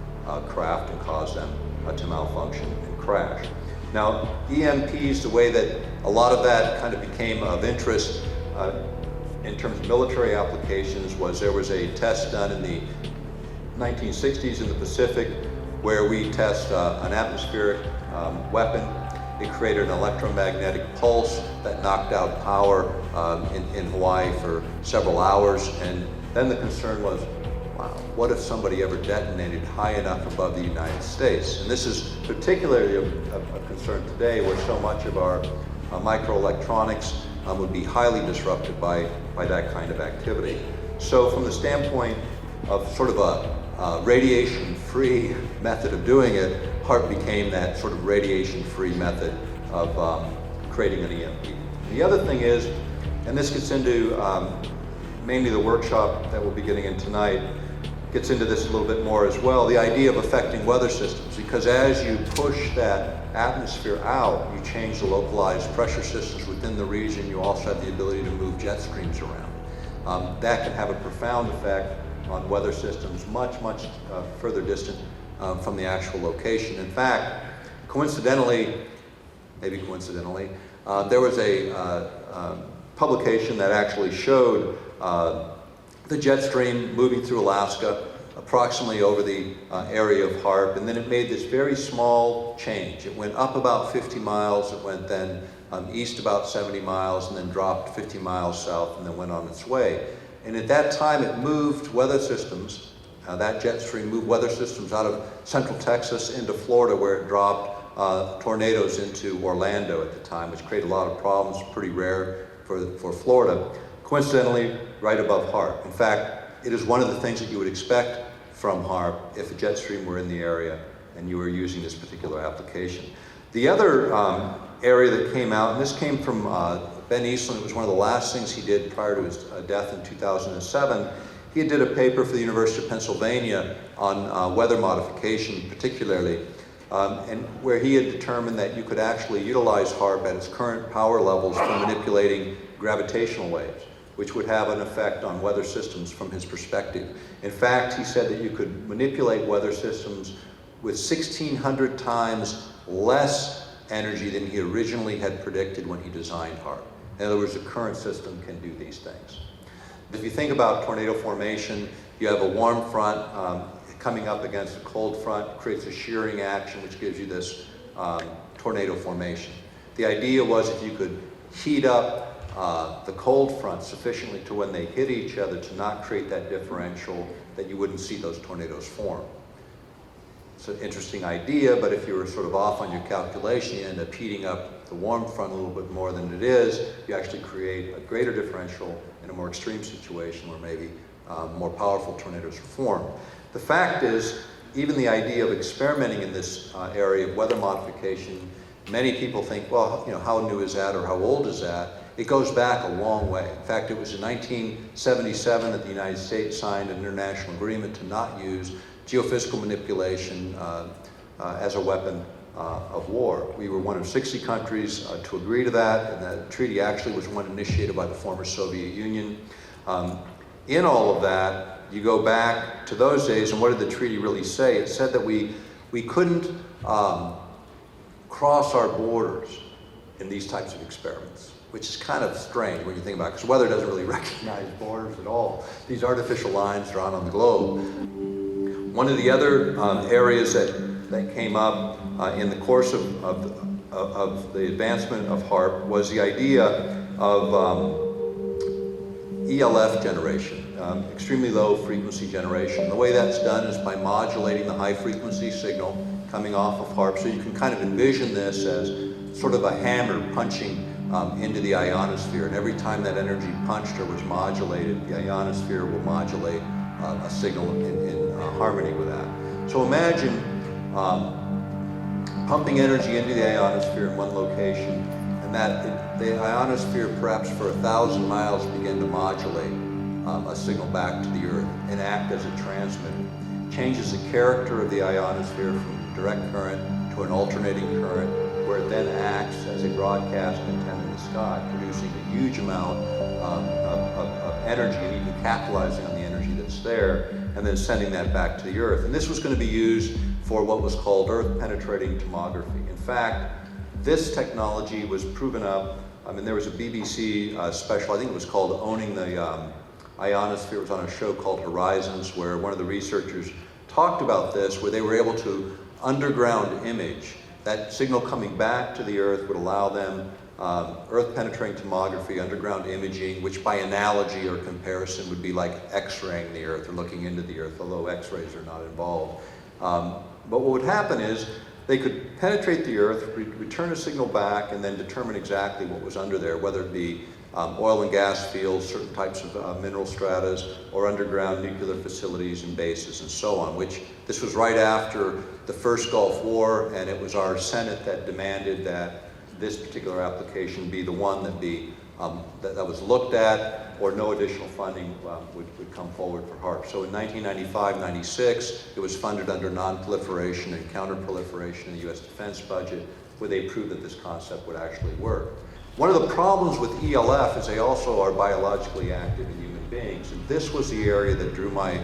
craft and cause them to malfunction and crash. Now, EMPs, the way that a lot of that kind of became of interest in terms of military applications was there was a test done in the 1960s in the Pacific where we test an atmospheric weapon. It created an electromagnetic pulse that knocked out power in Hawaii for several hours. And then the concern was, what if somebody ever detonated high enough above the United States? And this is particularly of concern today, where so much of our microelectronics would be highly disrupted by that kind of activity. So from the standpoint of sort of a radiation-free method of doing it, HAARP became that sort of radiation-free method of creating an EMP. The other thing is, and this gets into mainly the workshop that we'll be getting in tonight, gets into this a little bit more as well, the idea of affecting weather systems, because as you push that atmosphere out, you change the localized pressure systems within the region. You also have the ability to move jet streams around. That can have a profound effect on weather systems much further distant from the actual location. In fact, maybe coincidentally, there was a publication that actually showed the jet stream moving through Alaska approximately over the area of HAARP, and then it made this very small change. It went up about 50 miles, it went then east about 70 miles, and then dropped 50 miles south, and then went on its way. And at that time it moved weather systems, that jet stream moved weather systems out of central Texas into Florida, where it dropped tornadoes into Orlando at the time, which created a lot of problems, pretty rare for Florida. Coincidentally, right above HAARP. In fact, it is one of the things that you would expect from HAARP if a jet stream were in the area and you were using this particular application. The other area that came out, and this came from Ben Eastland, it was one of the last things he did prior to his death in 2007. He did a paper for the University of Pennsylvania on weather modification particularly, and where he had determined that you could actually utilize HAARP at its current power levels for manipulating gravitational waves, which would have an effect on weather systems from his perspective. In fact, he said that you could manipulate weather systems with 1,600 times less energy than he originally had predicted when he designed HAARP. In other words, the current system can do these things. If you think about tornado formation, you have a warm front coming up against a cold front, creates a shearing action, which gives you this tornado formation. The idea was if you could heat up the cold front sufficiently to when they hit each other to not create that differential, that you wouldn't see those tornadoes form. It's an interesting idea, but if you were sort of off on your calculation, you end up heating up the warm front a little bit more than it is. You actually create a greater differential in a more extreme situation where maybe more powerful tornadoes are formed. The fact is, even the idea of experimenting in this area of weather modification, many people think, well, you know, how new is that or how old is that? It goes back a long way. In fact, it was in 1977 that the United States signed an international agreement to not use geophysical manipulation as a weapon of war. We were one of 60 countries to agree to that, and that treaty actually was one initiated by the former Soviet Union. In all of that, you go back to those days, and what did the treaty really say? It said that we couldn't cross our borders in these types of experiments, which is kind of strange when you think about it, because weather doesn't really recognize borders at all. These artificial lines drawn on the globe. One of the other areas that came up in the course of the advancement of HAARP was the idea of ELF generation, extremely low frequency generation. The way that's done is by modulating the high frequency signal coming off of HAARP. So you can kind of envision this as sort of a hammer punching into the ionosphere, and every time that energy punched or was modulated, the ionosphere will modulate a signal in harmony with that. So imagine pumping energy into the ionosphere in one location, and that the ionosphere perhaps for 1,000 miles begin to modulate a signal back to the Earth and act as a transmitter. Changes the character of the ionosphere from direct current to an alternating current, where it then acts as a broadcast antenna in the sky, producing a huge amount of energy and even capitalizing on the energy that's there, and then sending that back to the Earth. And this was going to be used for what was called Earth-penetrating tomography. In fact, this technology was proven up. I mean, there was a BBC special, I think it was called Owning the Ionosphere. It was on a show called Horizons, where one of the researchers talked about this, where they were able to underground image. That signal coming back to the Earth would allow them earth-penetrating tomography, underground imaging, which by analogy or comparison would be like X-raying the Earth or looking into the Earth, although X-rays are not involved. But what would happen is they could penetrate the Earth, return a signal back, and then determine exactly what was under there, whether it be oil and gas fields, certain types of mineral stratas, or underground nuclear facilities and bases and so on, which this was right after the first Gulf War, and it was our Senate that demanded that this particular application be the one that that was looked at, or no additional funding would come forward for HAARP. So in 1995-96, it was funded under non-proliferation and counter-proliferation in the U.S. defense budget, where they proved that this concept would actually work. One of the problems with ELF is they also are biologically active in human beings, and this was the area that drew my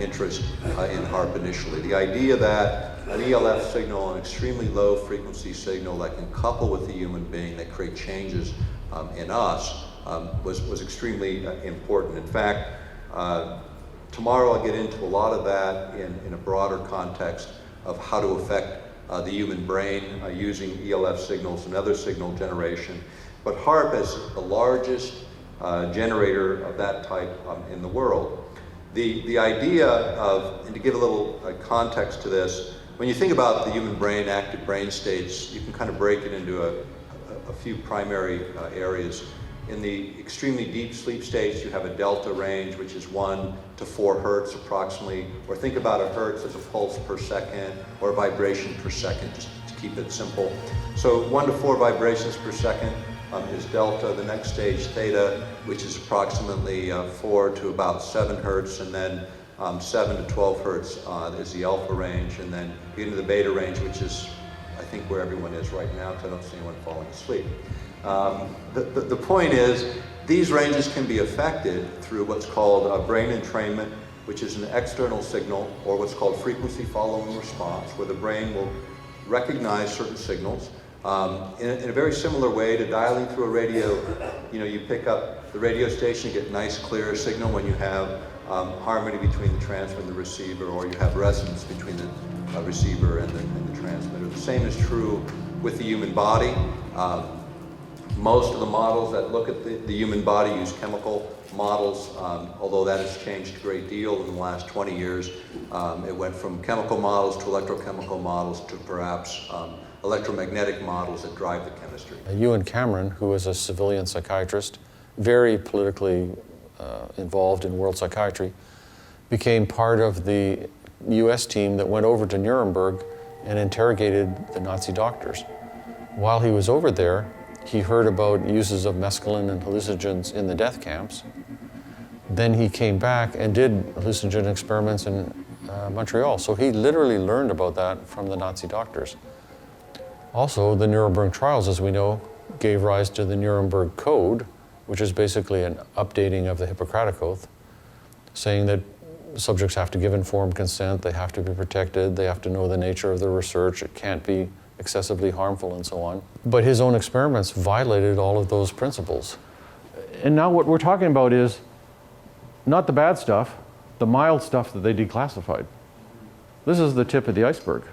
interest in HAARP initially. The idea that an ELF signal, an extremely low frequency signal that can couple with the human being that create changes in us was extremely important. In fact, tomorrow I'll get into a lot of that in a broader context of how to affect the human brain using ELF signals and other signal generation. But HAARP is the largest generator of that type in the world. The idea of, and to give a little context to this, when you think about the human brain, active brain states, you can kind of break it into a few primary areas. In the extremely deep sleep states, you have a delta range, which is 1 to 4 hertz approximately, or think about a hertz as a pulse per second or a vibration per second, just to keep it simple. So 1 to 4 vibrations per second is delta. The next stage, theta, which is approximately 4 to about 7 hertz, and then 7 to 12 hertz is the alpha range, and then you get into the beta range, which is, I think, where everyone is right now, because I don't see anyone falling asleep. The point is, these ranges can be affected through what's called brain entrainment, which is an external signal, or what's called frequency following response, where the brain will recognize certain signals in a very similar way to dialing through a radio. You know, you pick up the radio station, you get nice clear signal when you have harmony between the transmitter and the receiver, or you have resonance between the receiver and the transmitter. The same is true with the human body. Most of the models that look at the human body use chemical models, although that has changed a great deal in the last 20 years. It went from chemical models to electrochemical models to perhaps electromagnetic models that drive the chemistry. Ewan Cameron, who is a civilian psychiatrist, very politically involved in world psychiatry, became part of the US team that went over to Nuremberg and interrogated the Nazi doctors. While he was over there, he heard about uses of mescaline and hallucinogens in the death camps. Then he came back and did hallucinogen experiments in Montreal. So he literally learned about that from the Nazi doctors. Also, the Nuremberg trials, as we know, gave rise to the Nuremberg Code, which is basically an updating of the Hippocratic Oath, saying that subjects have to give informed consent, they have to be protected, they have to know the nature of the research, it can't be excessively harmful and so on. But his own experiments violated all of those principles. And now what we're talking about is not the bad stuff, the mild stuff that they declassified. This is the tip of the iceberg.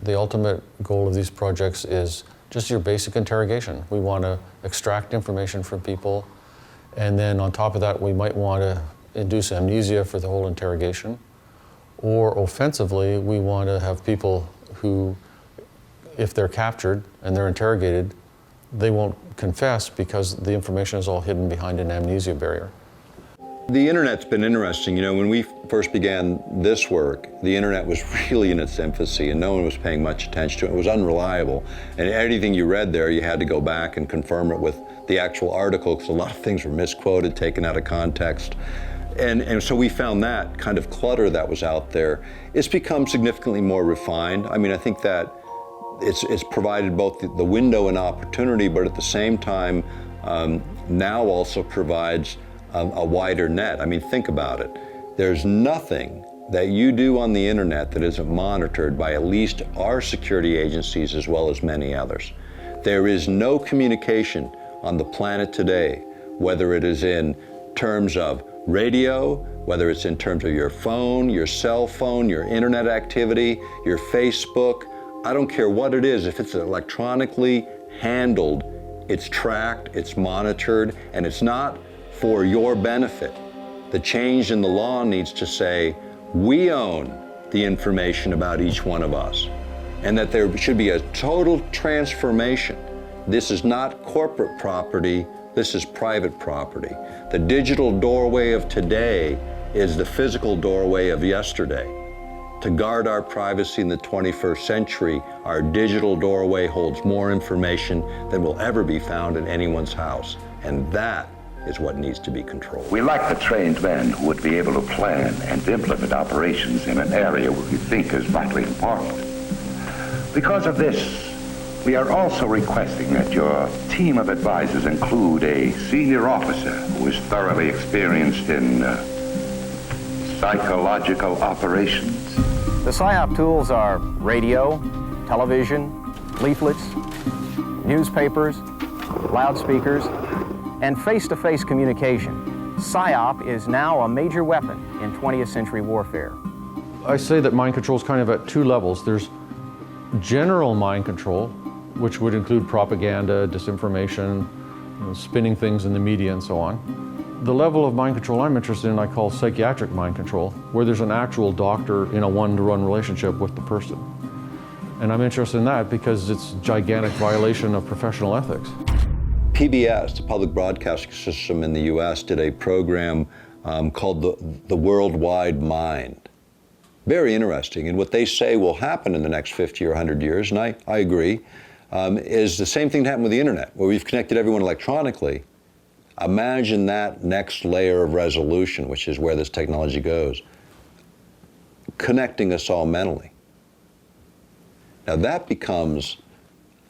The ultimate goal of these projects is just your basic interrogation. We want to extract information from people, and then on top of that, we might want to induce amnesia for the whole interrogation. Or offensively, we want to have people who, if they're captured and they're interrogated, they won't confess because the information is all hidden behind an amnesia barrier. The internet's been interesting. You know, when we first began this work, the internet was really in its infancy and no one was paying much attention to it. It was unreliable. And anything you read there, you had to go back and confirm it with the actual article, because a lot of things were misquoted, taken out of context. And so we found that kind of clutter that was out there. It's become significantly more refined. I mean, I think that it's provided both the window and opportunity, but at the same time, now also provides a wider net. I mean, think about it. There's nothing that you do on the internet that isn't monitored by at least our security agencies as well as many others. There is no communication on the planet today, whether it is in terms of radio, whether it's in terms of your phone, your cell phone, your internet activity, your Facebook, I don't care what it is, if it's electronically handled it's tracked, it's monitored, and it's not for your benefit. The change in the law needs to say, we own the information about each one of us, and that there should be a total transformation. This is not corporate property, this is private property. The digital doorway of today is the physical doorway of yesterday. To guard our privacy in the 21st century, our digital doorway holds more information than will ever be found in anyone's house. And that is what needs to be controlled. We lack the trained men who would be able to plan and implement operations in an area we think is vitally important. Because of this, we are also requesting that your team of advisors include a senior officer who is thoroughly experienced in psychological operations. The PSYOP tools are radio, television, leaflets, newspapers, loudspeakers, and face-to-face communication. PSYOP is now a major weapon in 20th century warfare. I say that mind control is kind of at two levels. There's general mind control, which would include propaganda, disinformation, spinning things in the media and so on. The level of mind control I'm interested in I call psychiatric mind control, where there's an actual doctor in a one-to-one relationship with the person. And I'm interested in that because it's a gigantic violation of professional ethics. PBS, the public broadcasting system in the US, did a program called the Worldwide Mind. Very interesting, and what they say will happen in the next 50 or 100 years, and I agree, is the same thing that happened with the internet, where we've connected everyone electronically. Imagine that next layer of resolution, which is where this technology goes, connecting us all mentally. Now that becomes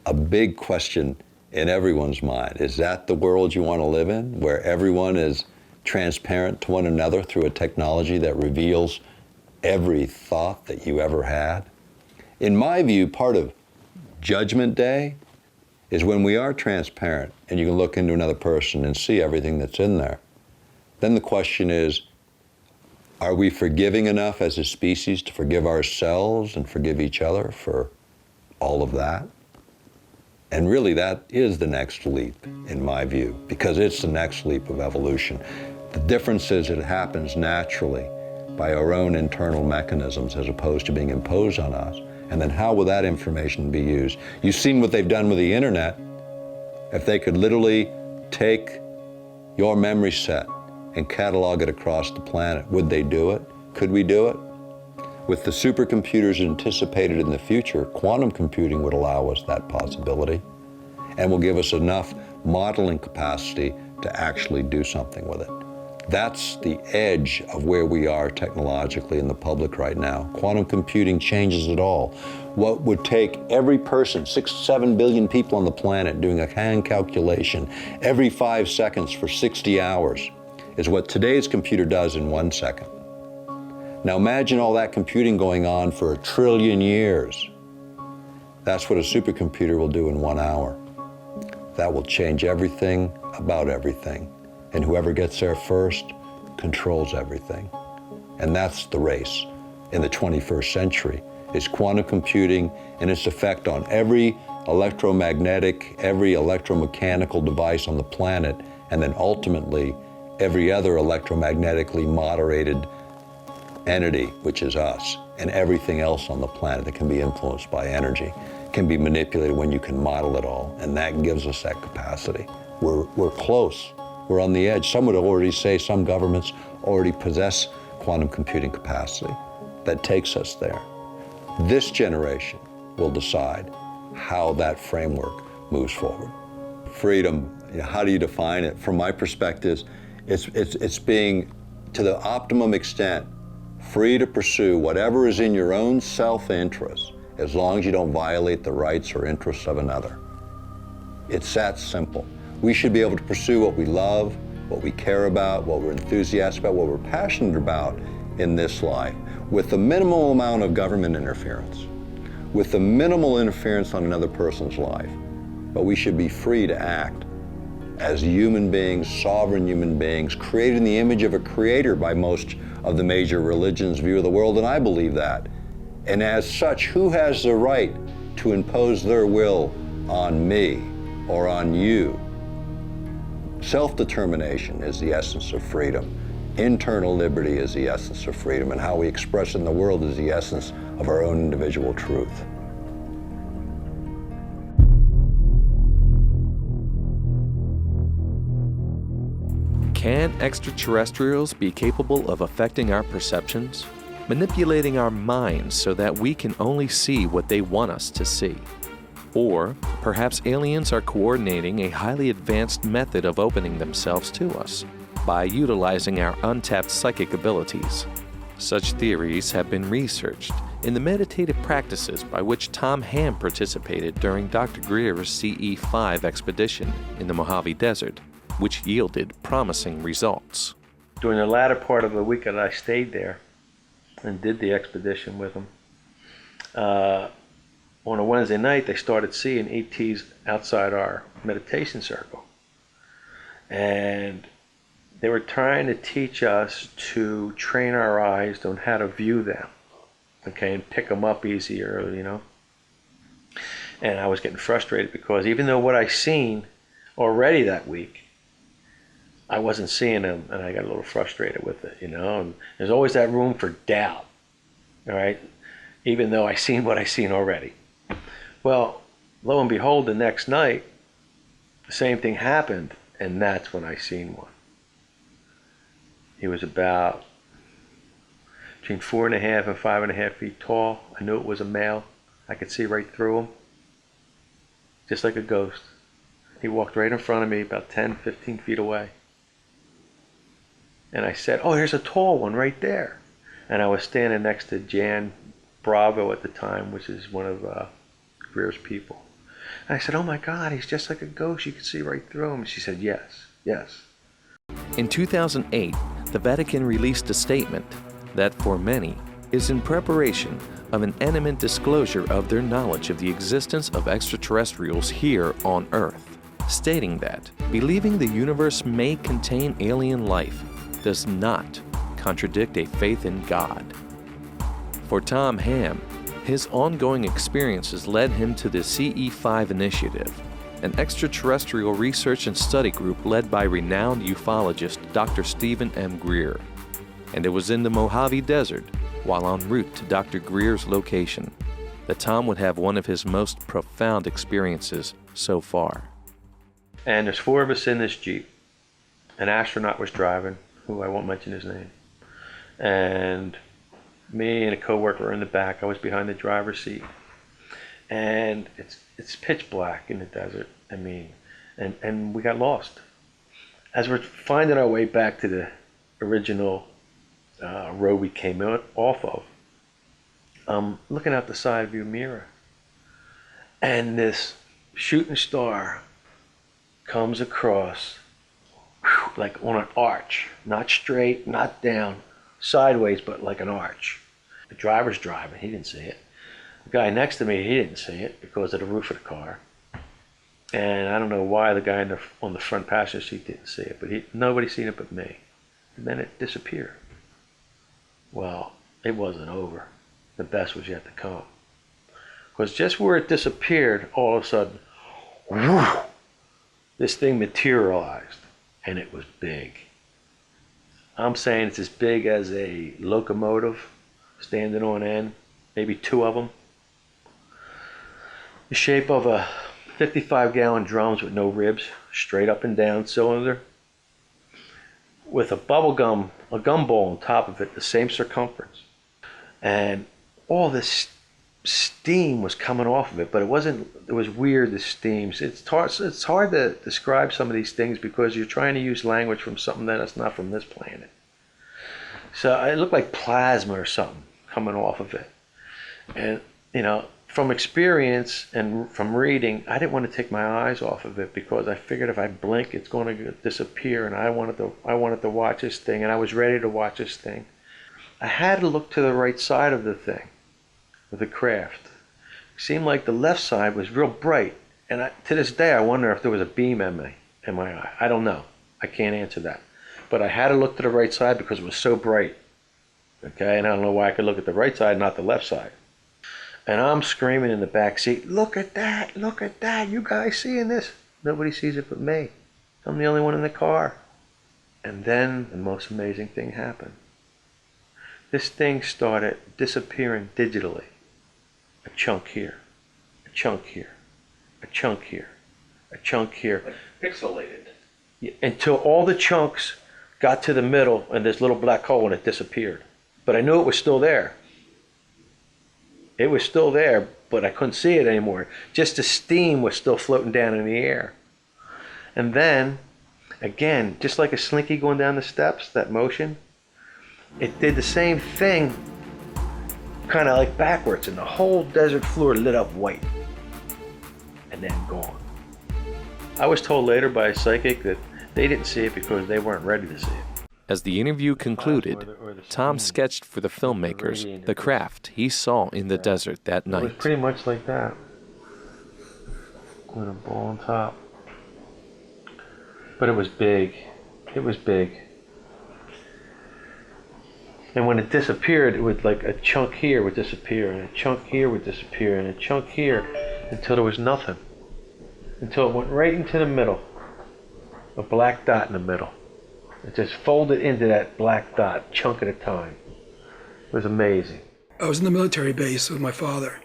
a big question in everyone's mind. Is that the world you want to live in, where everyone is transparent to one another through a technology that reveals every thought that you ever had? In my view, part of Judgment Day is when we are transparent and you can look into another person and see everything that's in there. Then the question is, are we forgiving enough as a species to forgive ourselves and forgive each other for all of that? And really that is the next leap, in my view, because it's the next leap of evolution. The difference is it happens naturally by our own internal mechanisms as opposed to being imposed on us. And then how will that information be used? You've seen what they've done with the internet. If they could literally take your memory set and catalog it across the planet, would they do it? Could we do it? With the supercomputers anticipated in the future, quantum computing would allow us that possibility and will give us enough modeling capacity to actually do something with it. That's the edge of where we are technologically in the public right now. Quantum computing changes it all. What would take every person, 6-7 billion people on the planet doing a hand calculation every 5 seconds for 60 hours is what today's computer does in 1 second. Now imagine all that computing going on for 1 trillion years. That's what a supercomputer will do in 1 hour. That will change everything about everything. And whoever gets there first controls everything. And that's the race in the 21st century, is quantum computing and its effect on every electromagnetic, every electromechanical device on the planet, and then ultimately every other electromagnetically moderated entity, which is us, and everything else on the planet that can be influenced by energy, can be manipulated when you can model it all, and that gives us that capacity. We're close. We're on the edge. Some would already say some governments already possess quantum computing capacity that takes us there. This generation will decide how that framework moves forward. Freedom, how do you define it? From my perspective, it's being, to the optimum extent, free to pursue whatever is in your own self-interest, as long as you don't violate the rights or interests of another. It's that simple. We should be able to pursue what we love, what we care about, what we're enthusiastic about, what we're passionate about in this life, with the minimal amount of government interference, with the minimal interference on another person's life. But we should be free to act as human beings, sovereign human beings, created in the image of a creator by most of the major religions' view of the world, and I believe that. And as such, who has the right to impose their will on me? or on you. Self-determination is the essence of freedom. Internal liberty is the essence of freedom, and how we express in the world is the essence of our own individual truth. Can extraterrestrials be capable of affecting our perceptions, manipulating our minds so that we can only see what they want us to see? Or perhaps aliens are coordinating a highly advanced method of opening themselves to us by utilizing our untapped psychic abilities. Such theories have been researched in the meditative practices by which Tom Ham participated during Dr. Greer's CE-5 expedition in the Mojave Desert, which yielded promising results. During the latter part of the week that I stayed there and did the expedition with them, on a Wednesday night they started seeing ETs outside our meditation circle. And they were trying to teach us to train our eyes on how to view them, okay, and pick them up easier, you know. And I was getting frustrated because even though what I seen already that week, I wasn't seeing them, and I got a little frustrated with it, you know. And there's always that room for doubt, all right, even though I seen what I seen already. Well, lo and behold, the next night, the same thing happened, and that's when I seen one. He was about between 4.5 and 5.5 feet tall. I knew it was a male. I could see right through him, just like a ghost. He walked right in front of me, about 10, 15 feet away. And I said, oh, here's a tall one right there. And I was standing next to Jan Bravo at the time, which is one of Greer's people. And I said, oh my God, he's just like a ghost. You can see right through him. And she said, yes, yes. In 2008, the Vatican released a statement that, for many, is in preparation of an imminent disclosure of their knowledge of the existence of extraterrestrials here on Earth, stating that believing the universe may contain alien life does not contradict a faith in God. For Tom Ham, his ongoing experiences led him to the CE-5 initiative, an extraterrestrial research and study group led by renowned ufologist Dr. Stephen M. Greer. And it was in the Mojave Desert, while en route to Dr. Greer's location, that Tom would have one of his most profound experiences so far. And there's 4 of us in this Jeep. An astronaut was driving, who I won't mention his name. And me and a coworker were in the back. I was behind the driver's seat. And it's pitch black in the desert. I mean, and we got lost. As we're finding our way back to the original road we came off of, I'm looking out the side view mirror. And this shooting star comes across like on an arch, not straight, not down, sideways, but like an arch. The driver's driving, he didn't see it. The guy next to me, he didn't see it because of the roof of the car. And I don't know why the guy on the front passenger seat didn't see it, but nobody seen it but me. And then it disappeared. Well, it wasn't over. The best was yet to come. Because just where it disappeared, all of a sudden, whoo, this thing materialized. And it was big. I'm saying it's as big as a locomotive standing on end, maybe 2 of them. The shape of a 55-gallon drums with no ribs, straight up and down cylinder, with a gumball on top of it, the same circumference. And all this steam was coming off of it, but it was weird, the steams. It's hard to describe some of these things because you're trying to use language from something that's not from this planet. So it looked like plasma or something coming off of it. And, you know, from experience and from reading, I didn't want to take my eyes off of it because I figured if I blink, it's going to disappear, and I wanted to watch this thing, and I was ready to watch this thing. I had to look to the right side of the thing, of the craft. It seemed like the left side was real bright, and to this day I wonder if there was a beam in my eye. I don't know. I can't answer that. But I had to look to the right side because it was so bright. Okay, and I don't know why I could look at the right side, not the left side. And I'm screaming in the back seat, look at that, you guys seeing this? Nobody sees it but me. I'm the only one in the car. And then the most amazing thing happened. This thing started disappearing digitally. A chunk here, a chunk here, a chunk here, a chunk here. Like pixelated. Yeah, until all the chunks got to the middle and this little black hole and it disappeared. But I knew it was still there. It was still there, but I couldn't see it anymore. Just the steam was still floating down in the air. And then, again, just like a slinky going down the steps, that motion, it did the same thing, kind of like backwards, and the whole desert floor lit up white. And then gone. I was told later by a psychic that they didn't see it because they weren't ready to see it. As the interview concluded, Tom sketched for the filmmakers the craft he saw in the desert that It was night. pretty much like that, with a ball on top. But it was big. It was big. And when it disappeared, it would, like, a chunk here would disappear, and a chunk here would disappear, and a chunk here, until there was nothing. Until it went right into the middle. A black dot in the middle. It just folded into that black dot, chunk at a time. It was amazing. I was in the military base with my father.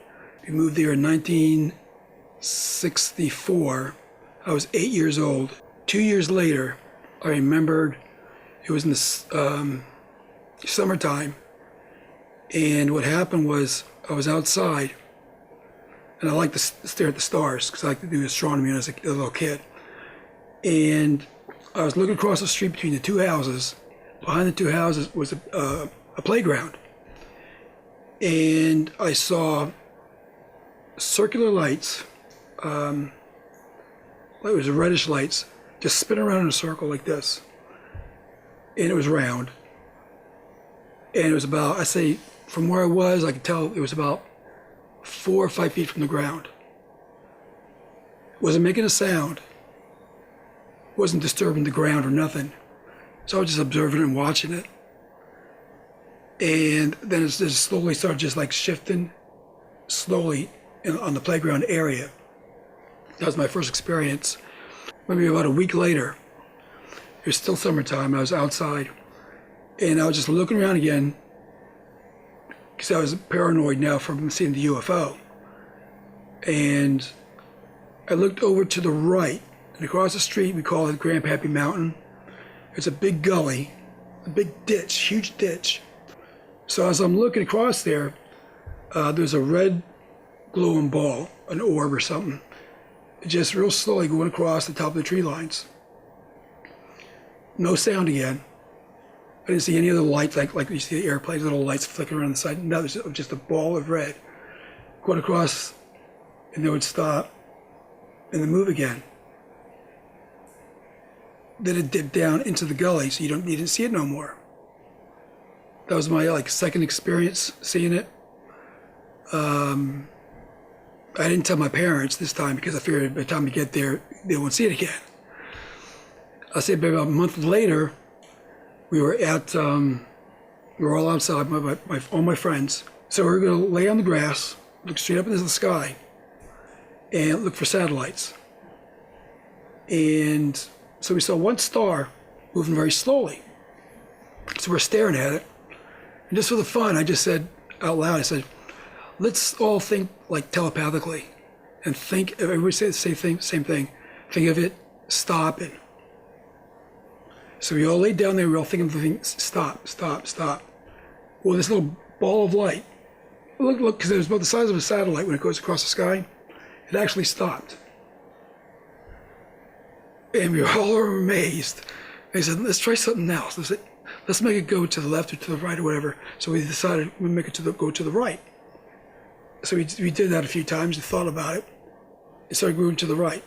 We moved there in 1964. I was 8 years old. 2 years later, I remembered it was in the summertime. And what happened was I was outside, and I like to stare at the stars because I like to do astronomy when I was a little kid. And I was looking across the street between the two houses. Behind the two houses was a playground. And I saw circular lights, it was reddish lights, just spin around in a circle like this. And it was round. And it was about, I say, from where I was, I could tell it was about 4 or 5 feet from the ground. It wasn't making a sound. Wasn't disturbing the ground or nothing. So I was just observing it and watching it. And then it just slowly started just like shifting slowly on the playground area. That was my first experience. Maybe about a week later, it was still summertime, I was outside, and I was just looking around again because I was paranoid now from seeing the UFO. And I looked over to the right, and across the street, we call it Grandpappy Mountain. It's a big gully, a big ditch, huge ditch. So as I'm looking across there, there's a red glowing ball, an orb or something, just real slowly going across the top of the tree lines. No sound again. I didn't see any other lights, like you see the airplanes, little lights flickering around the side. No, there's just a ball of red going across, and they would stop and then move again. Then it dipped down into the gully, so you didn't see it no more. That was my second experience seeing it. I didn't tell my parents this time because I figured by the time we get there, they won't see it again. I'll say about a month later, we were all outside, all my friends. So we were gonna lay on the grass, look straight up into the sky, and look for satellites. And so we saw one star moving very slowly. So we're staring at it. And just for the fun, I just said out loud, I said, let's all think like telepathically and think, everybody say the same thing. Think of it stopping. So we all laid down there, we all thinking of the thing, stop, stop, stop. Well, this little ball of light, look, because it was about the size of a satellite when it goes across the sky, it actually stopped. And we were all amazed. They said, let's try something else. They said, let's make it go to the left or to the right or whatever. So we decided we'd make it go to the right. So we did that a few times and thought about it. It started moving to the right.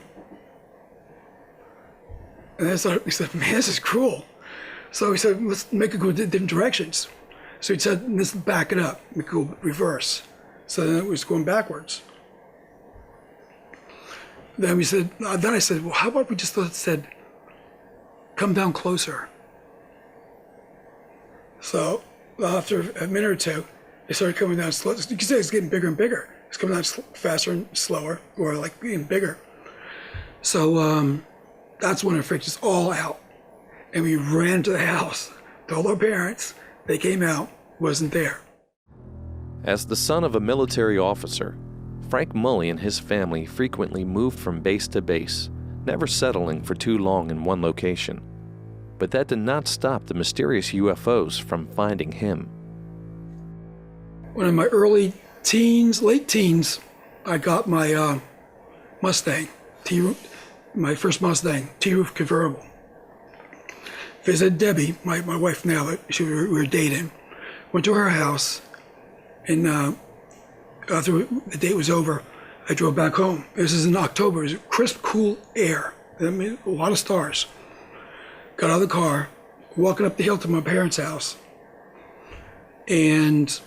And we said, man, this is cruel. So we said, let's make it go different directions. So we said, let's back it up, make it go reverse. So then it was going backwards. Then I said, well, how about we just said, come down closer. So after a minute or two, it started coming down slow. You can see it's getting bigger and bigger. It's coming down faster and slower, or like getting bigger. So that's when it freaked us all out. And we ran to the house, told our parents. They came out, wasn't there. As the son of a military officer, Frank Mully and his family frequently moved from base to base, never settling for too long in one location. But that did not stop the mysterious UFOs from finding him. When in my early teens, late teens, I got my Mustang, my first Mustang, T-roof convertible. Visited Debbie, my wife now, but we were dating. Went to her house, and after the date was over, I drove back home. This is in October. It was crisp, cool air. I mean, a lot of stars. Got out of the car, walking up the hill to my parents' house, and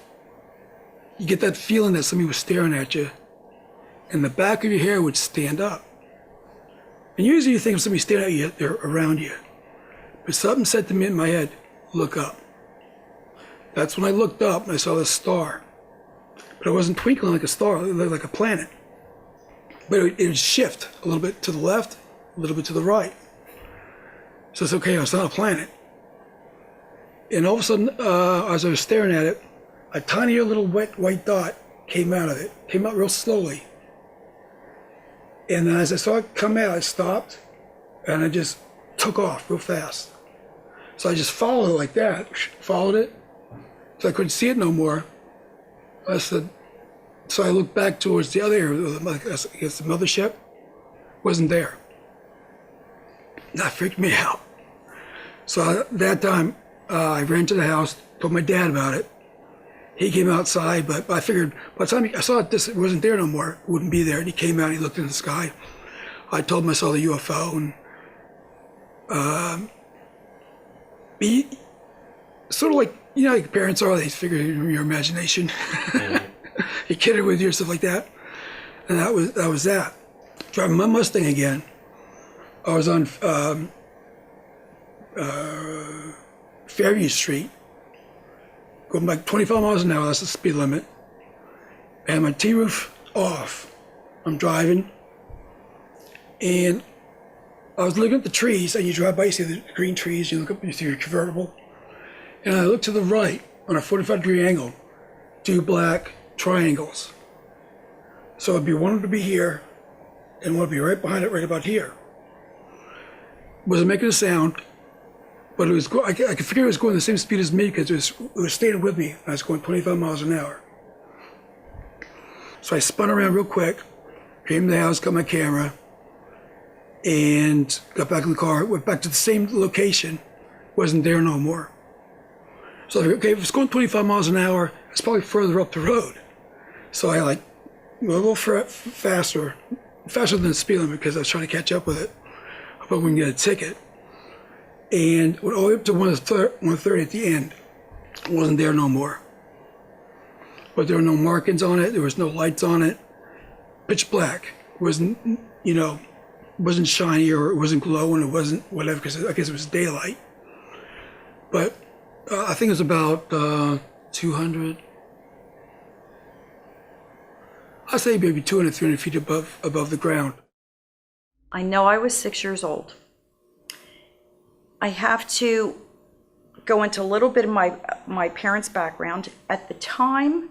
you get that feeling that somebody was staring at you, and the back of your hair would stand up. And usually you think if somebody's staring at you, they're around you. But something said to me in my head, look up. That's when I looked up and I saw this star. But it wasn't twinkling like a star, it looked like a planet. But it would shift a little bit to the left, a little bit to the right. So it's okay, it's not a planet. And all of a sudden, as I was staring at it, a tiny little wet white dot came out of it, came out real slowly. And then as I saw it come out, I stopped, and I just took off real fast. So I just followed it like that, followed it, so I couldn't see it no more. So I looked back towards the other area, I guess the mothership, wasn't there. That freaked me out. So that time, I ran to the house, told my dad about it. He came outside, but I figured by the time I saw it, it wasn't there no more. It wouldn't be there. And he came out and he looked in the sky. I told him I saw the UFO, and he sort of like, you know, like parents are, they figure in your imagination. You kid it with you, stuff like that. And that was that. Driving my Mustang again. I was on Fairview Street, going like 25 miles an hour, that's the speed limit. And my T-roof off. I'm driving, and I was looking at the trees, and you drive by, you see the green trees, you look up, you see your convertible. And I look to the right on a 45-degree angle, 2 black triangles. So it'd be one to be here, and one would be right behind it, right about here. Wasn't making a sound, but it was. I could figure it was going the same speed as me because it was staying with me. I was going 25 miles an hour. So I spun around real quick, came to the house, got my camera, and got back in the car. Went back to the same location. Wasn't there no more. So I figured, okay, if it's going 25 miles an hour, it's probably further up the road. So I went a little faster than the speed limit because I was trying to catch up with it. But we can get a ticket. And went all the way up to 130 at the end. It wasn't there no more. But there were no markings on it. There was no lights on it. Pitch black. It wasn't, wasn't shiny or it wasn't glowing. It wasn't whatever, because I guess it was daylight. But I think it was about 200. I'd say maybe 200, 300 feet above the ground. I know I was 6 years old. I have to go into a little bit of my parents' background. At the time,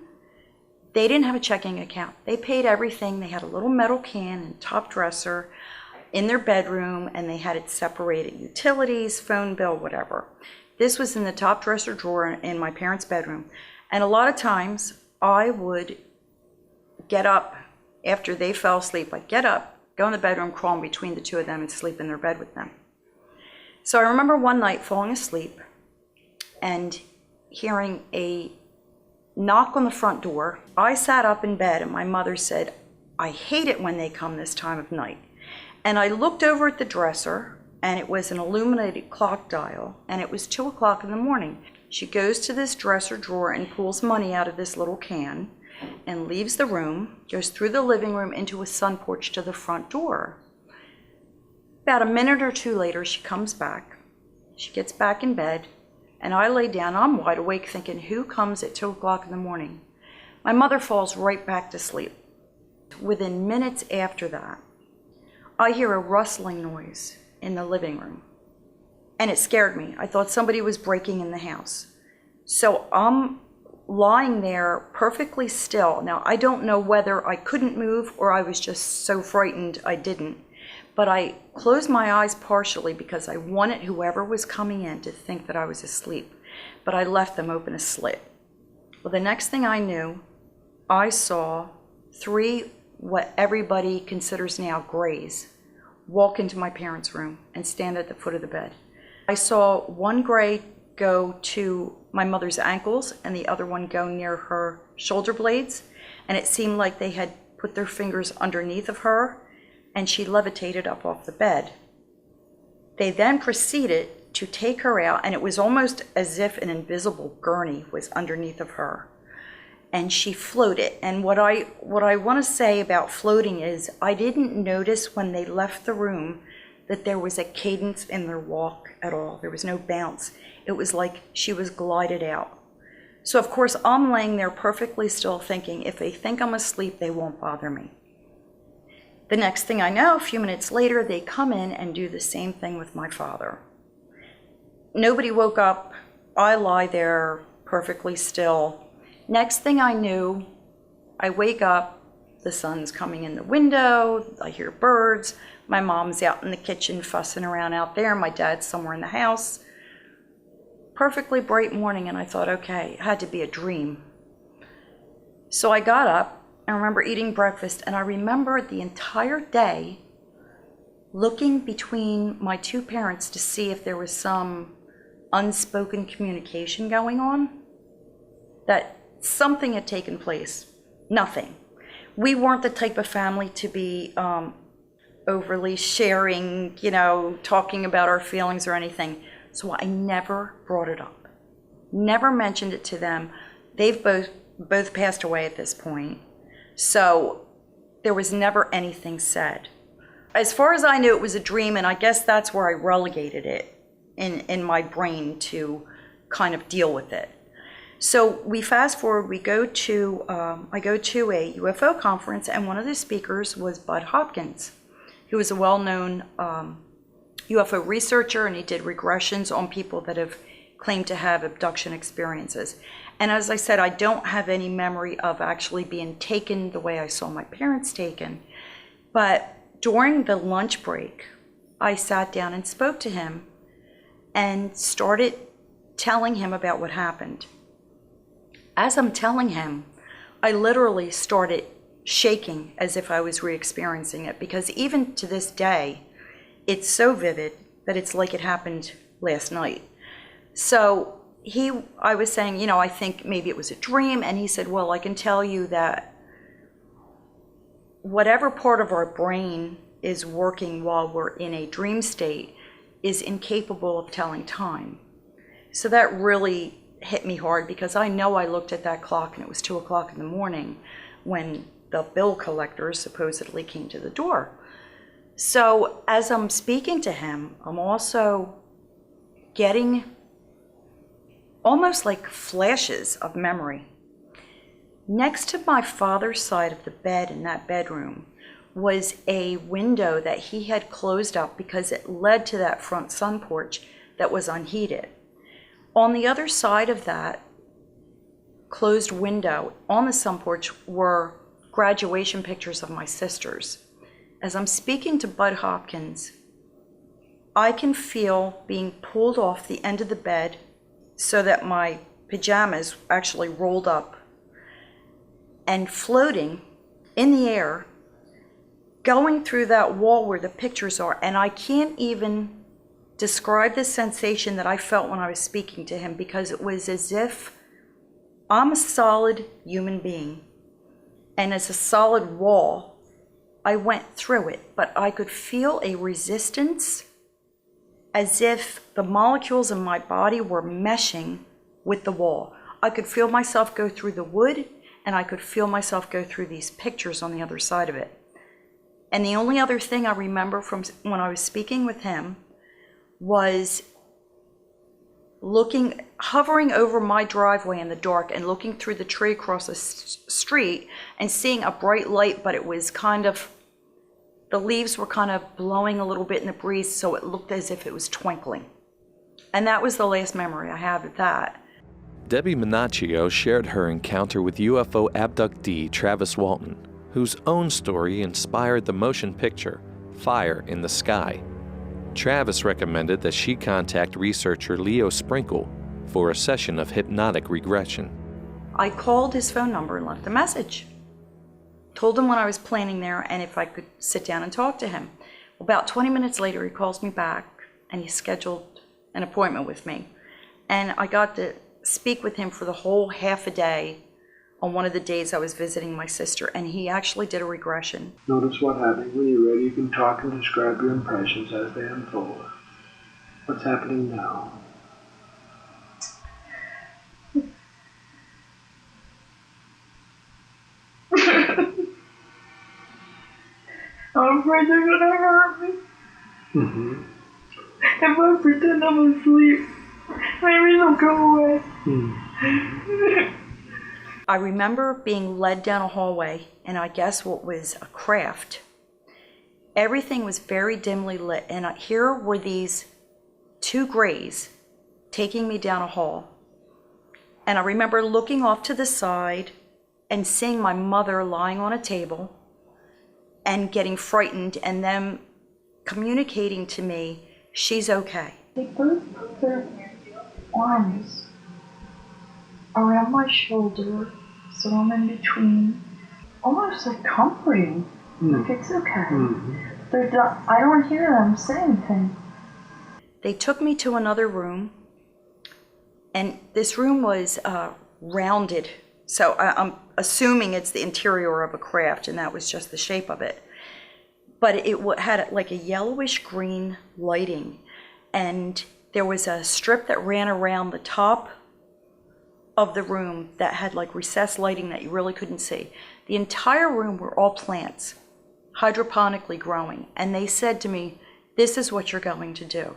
they didn't have a checking account. They paid everything. They had a little metal can and top dresser in their bedroom, and they had it separated: utilities, phone bill, whatever. This was in the top dresser drawer in my parents' bedroom. And a lot of times, I would get up after they fell asleep. I'd get up, go in the bedroom, crawl in between the two of them, and sleep in their bed with them. So I remember one night falling asleep and hearing a knock on the front door. I sat up in bed, and my mother said, "I hate it when they come this time of night." And I looked over at the dresser, and it was an illuminated clock dial, and it was 2 o'clock in the morning. She goes to this dresser drawer and pulls money out of this little can and leaves the room, goes through the living room into a sun porch to the front door. About a minute or two later, she comes back. She gets back in bed, and I lay down. I'm wide awake thinking, who comes at 2 o'clock in the morning? My mother falls right back to sleep. Within minutes after that, I hear a rustling noise in the living room, and it scared me. I thought somebody was breaking in the house. So I'm lying there perfectly still. Now, I don't know whether I couldn't move or I was just so frightened I didn't. But I closed my eyes partially because I wanted whoever was coming in to think that I was asleep. But I left them open a slit. Well, the next thing I knew, I saw 3 what everybody considers now grays walk into my parents' room and stand at the foot of the bed. I saw one gray go to my mother's ankles and the other one go near her shoulder blades, and it seemed like they had put their fingers underneath of her and she levitated up off the bed. They then proceeded to take her out, and it was almost as if an invisible gurney was underneath of her, and she floated. And what I want to say about floating is I didn't notice when they left the room that there was a cadence in their walk at all. There was no bounce. It was like she was glided out. So of course I'm laying there perfectly still thinking, if they think I'm asleep, they won't bother me. The next thing I know, a few minutes later, they come in and do the same thing with my father. Nobody woke up. I lie there perfectly still. Next thing I knew, I wake up, the sun's coming in the window, I hear birds, my mom's out in the kitchen fussing around out there, my dad's somewhere in the house. Perfectly bright morning, and I thought, okay, it had to be a dream. So I got up, I remember eating breakfast, and I remember the entire day looking between my 2 parents to see if there was some unspoken communication going on, that something had taken place. Nothing. We weren't the type of family to be overly sharing, talking about our feelings or anything. So I never brought it up. Never mentioned it to them. They've both passed away at this point. So there was never anything said. As far as I knew, it was a dream, and I guess that's where I relegated it in my brain to kind of deal with it. So we fast forward, I go to a UFO conference, and one of the speakers was Bud Hopkins, who was a well-known UFO researcher, and he did regressions on people that have claimed to have abduction experiences. And as I said, I don't have any memory of actually being taken the way I saw my parents taken. But during the lunch break, I sat down and spoke to him and started telling him about what happened. As I'm telling him, I literally started shaking as if I was re-experiencing it, because even to this day, it's so vivid that it's like it happened last night. So I was saying, I think maybe it was a dream, and he said, well, I can tell you that whatever part of our brain is working while we're in a dream state is incapable of telling time. So that really hit me hard, because I know I looked at that clock and it was 2 o'clock in the morning when the bill collectors supposedly came to the door. So as I'm speaking to him, I'm also getting almost like flashes of memory. Next to my father's side of the bed in that bedroom was a window that he had closed up because it led to that front sun porch that was unheated. On the other side of that closed window on the sun porch were graduation pictures of my sisters. As I'm speaking to Bud Hopkins, I can feel being pulled off the end of the bed so that my pajamas actually rolled up and floating in the air, going through that wall where the pictures are. And I can't even describe the sensation that I felt when I was speaking to him, because it was as if I'm a solid human being, and as a solid wall, I went through it, but I could feel a resistance as if the molecules in my body were meshing with the wall. I could feel myself go through the wood, and I could feel myself go through these pictures on the other side of it. And the only other thing I remember from when I was speaking with him was hovering over my driveway in the dark and looking through the tree across the street and seeing a bright light, but it was kind of the leaves were kind of blowing a little bit in the breeze, so it looked as if it was twinkling. And that was the last memory I have of that. Debbie Minaccio shared her encounter with UFO abductee Travis Walton, whose own story inspired the motion picture Fire in the Sky. Travis recommended that she contact researcher Leo Sprinkle for a session of hypnotic regression. I called his phone number and left a message. Told him when I was planning there and if I could sit down and talk to him. About 20 minutes later, he calls me back and he scheduled an appointment with me. And I got to speak with him for the whole half a day on one of the days I was visiting my sister, and he actually did a regression. Notice what happens when you're ready. You can talk and describe your impressions as they unfold. What's happening now? I'm afraid they're gonna hurt me. Mm-hmm. If I pretend I'm asleep, maybe they'll go away. Mm-hmm. I remember being led down a hallway, and I guess what was a craft. Everything was very dimly lit, and here were these two grays taking me down a hall. And I remember looking off to the side and seeing my mother lying on a table and getting frightened, and them communicating to me, she's okay. They both put their arms around my shoulder, so I'm in between, almost like comforting, like it's okay. I don't hear them say anything. They took me to another room, and this room was rounded, so I'm assuming it's the interior of a craft, and that was just the shape of it. But it had like a yellowish green lighting, and there was a strip that ran around the top of the room that had like recessed lighting that you really couldn't see. The entire room were all plants, hydroponically growing, and they said to me, this is what you're going to do.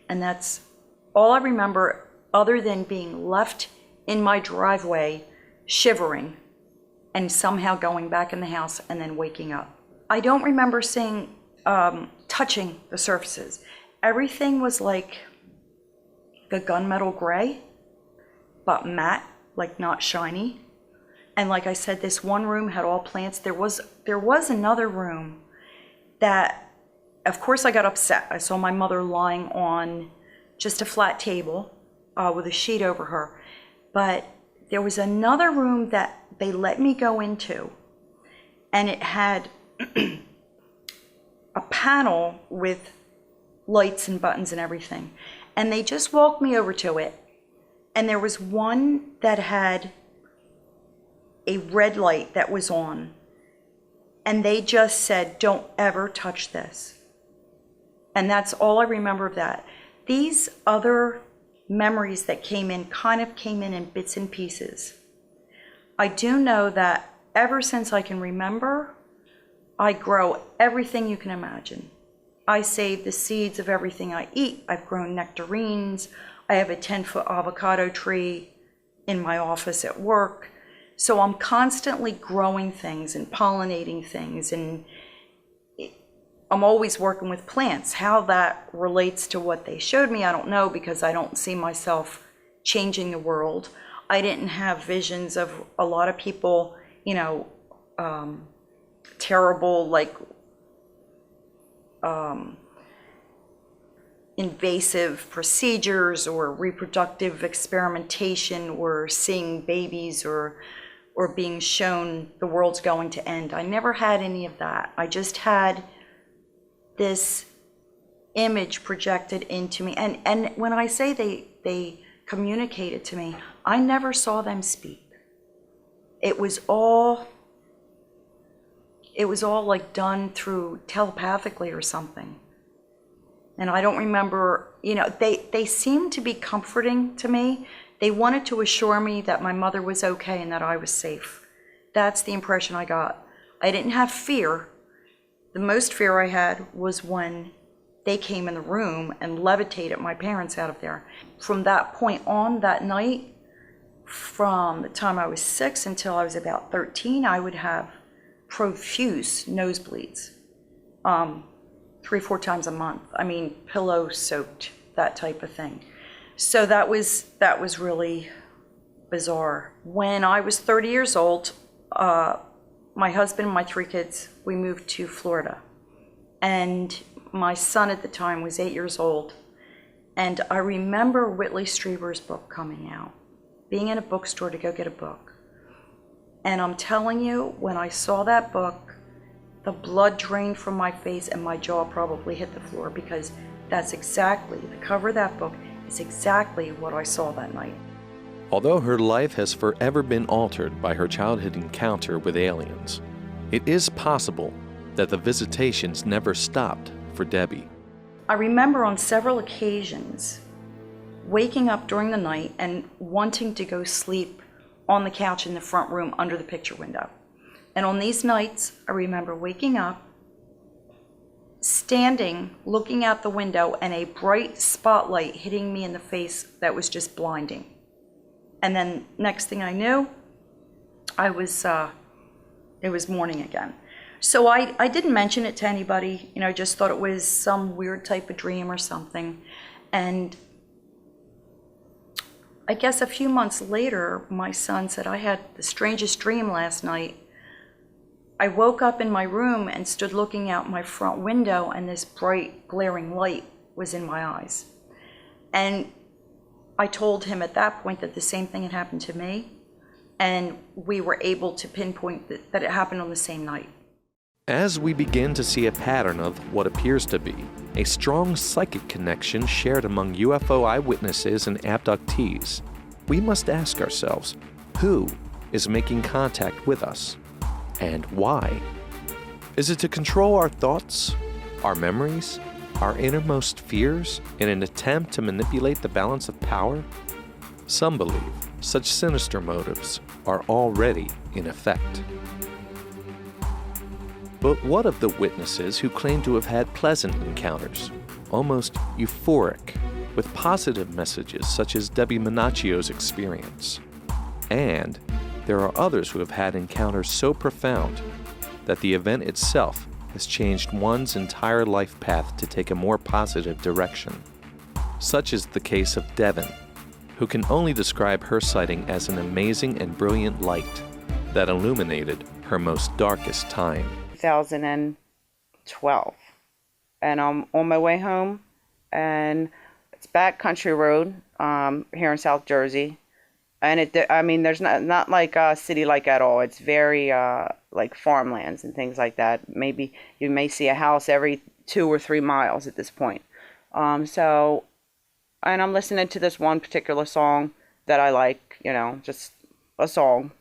And that's all I remember, other than being left in my driveway shivering and somehow going back in the house and then waking up. I don't remember seeing, touching the surfaces. Everything was like a gunmetal gray, but matte, like not shiny. And like I said, this one room had all plants. There was another room that, of course I got upset. I saw my mother lying on just a flat table with a sheet over her. But there was another room that they let me go into, and it had a panel with lights and buttons and everything. And they just walked me over to it. And there was one that had a red light that was on. And they just said, don't ever touch this. And that's all I remember of that. These other memories that came in kind of came in bits and pieces. I do know that ever since I can remember, I grow everything you can imagine. I save the seeds of everything I eat. I've grown nectarines. I have a 10-foot avocado tree in my office at work. So I'm constantly growing things and pollinating things, and I'm always working with plants. How that relates to what they showed me, I don't know, because I don't see myself changing the world. I didn't have visions of a lot of people, you know, terrible, like invasive procedures or reproductive experimentation or seeing babies or being shown the world's going to end. I never had any of that. I just had this image projected into me. And when I say they communicated to me, I never saw them speak. It was all like done through telepathically or something. And I don't remember, you know, they seemed to be comforting to me. They wanted to assure me that my mother was okay and that I was safe. That's the impression I got. I didn't have fear. The most fear I had was when they came in the room and levitated my parents out of there. From that point on, that night, from the time I was 6 until I was about 13, I would have profuse nosebleeds. 3-4 times a month. I mean, pillow soaked, that type of thing. So that was really bizarre. When I was 30 years old, my husband and my 3 kids, we moved to Florida. And my son at the time was 8 years old. And I remember Whitley Strieber's book coming out, being in a bookstore to go get a book. And I'm telling you, when I saw that book, the blood drained from my face and my jaw probably hit the floor, because that's exactly, the cover of that book is exactly what I saw that night. Although her life has forever been altered by her childhood encounter with aliens, it is possible that the visitations never stopped for Debbie. I remember on several occasions waking up during the night and wanting to go sleep on the couch in the front room under the picture window. And on these nights, I remember waking up, standing, looking out the window, and a bright spotlight hitting me in the face that was just blinding. And then next thing I knew, it was morning again. So I didn't mention it to anybody, you know, I just thought it was some weird type of dream or something. And I guess a few months later, my son said, I had the strangest dream last night. I woke up in my room and stood looking out my front window, and this bright, glaring light was in my eyes. And I told him at that point that the same thing had happened to me, and we were able to pinpoint that it happened on the same night. As we begin to see a pattern of what appears to be a strong psychic connection shared among UFO eyewitnesses and abductees, we must ask ourselves, who is making contact with us, and why? Is it to control our thoughts, our memories, our innermost fears in an attempt to manipulate the balance of power? Some believe such sinister motives are already in effect. But what of the witnesses who claim to have had pleasant encounters, almost euphoric, with positive messages such as Debbie Menaccio's experience? And there are others who have had encounters so profound that the event itself has changed one's entire life path to take a more positive direction. Such is the case of Devon, who can only describe her sighting as an amazing and brilliant light that illuminated her most darkest time. 2012, and I'm on my way home, and it's back country road here in South Jersey, and there's not like a city like at all. It's very like farmlands and things like that. Maybe you may see a house every 2 or 3 miles at this point. And I'm listening to this one particular song that I like, you know, just a song,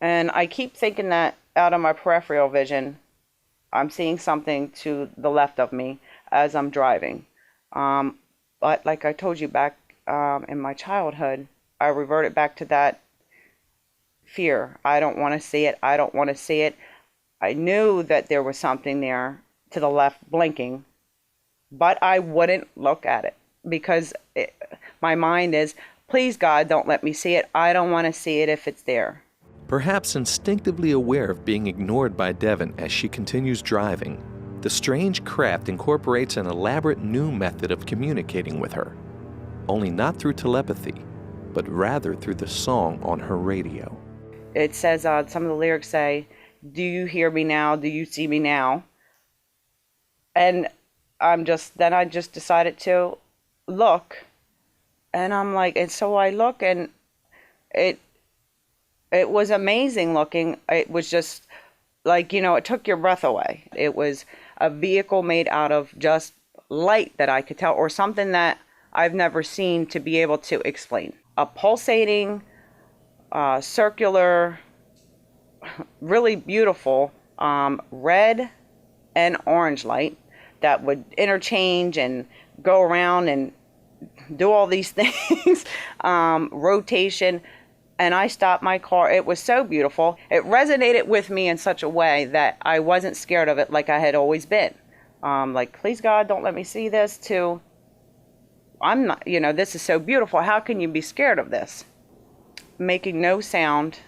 and I keep thinking that out of my peripheral vision, I'm seeing something to the left of me as I'm driving. But like I told you back in my childhood, I reverted back to that fear. I don't want to see it. I don't want to see it. I knew that there was something there to the left blinking, but I wouldn't look at it because my mind is, please God, don't let me see it. I don't want to see it if it's there. Perhaps instinctively aware of being ignored by Devon as she continues driving, the strange craft incorporates an elaborate new method of communicating with her, only not through telepathy, but rather through the song on her radio. It says, some of the lyrics say, do you hear me now? Do you see me now? And I just decided to look, and I'm like, and so I look, and it was amazing looking. It was just like, you know, it took your breath away. It was a vehicle made out of just light that I could tell, or something that I've never seen to be able to explain. A pulsating, circular, really beautiful red and orange light that would interchange and go around and do all these things, rotation. And I stopped my car. It was so beautiful. It resonated with me in such a way that I wasn't scared of it like I had always been. Like, please God, don't let me see this, to, I'm not, you know, this is so beautiful. How can you be scared of this? Making no sound.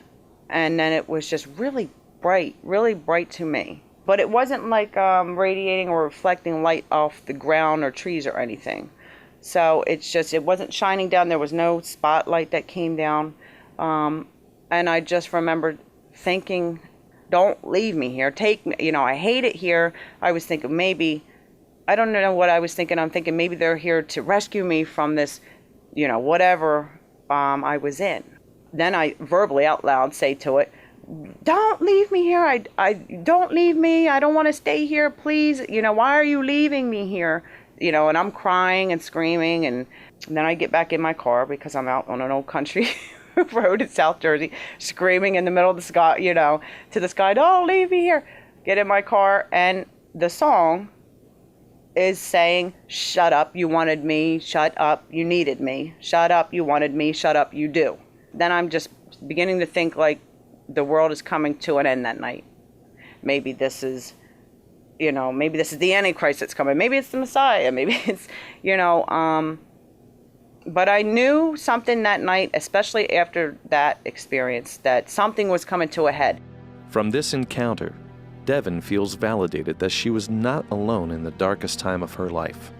And then it was just really bright to me. but it wasn't like radiating or reflecting light off the ground or trees or anything. So it's just, it wasn't shining down. There was no spotlight that came down. And I just remember thinking, don't leave me here. Take me, you know, I hate it here. I was thinking maybe, I don't know what I was thinking. I'm thinking maybe they're here to rescue me from this, you know, whatever I was in. Then I verbally out loud say to it, don't leave me here. I don't leave me. I don't want to stay here. Please. You know, why are you leaving me here? You know, and I'm crying and screaming. And then I get back in my car because I'm out on an old country road in South Jersey, screaming in the middle of the sky, you know, to the sky, don't leave me here. Get in my car, and the song is saying, shut up, you wanted me, shut up, you needed me, shut up, you wanted me, shut up, you do. Then I'm just beginning to think like the world is coming to an end that night. Maybe this is, you know, maybe this is the Antichrist that's coming. Maybe it's the Messiah. Maybe it's, you know, but I knew something that night, especially after that experience, that something was coming to a head. From this encounter, Devon feels validated that she was not alone in the darkest time of her life.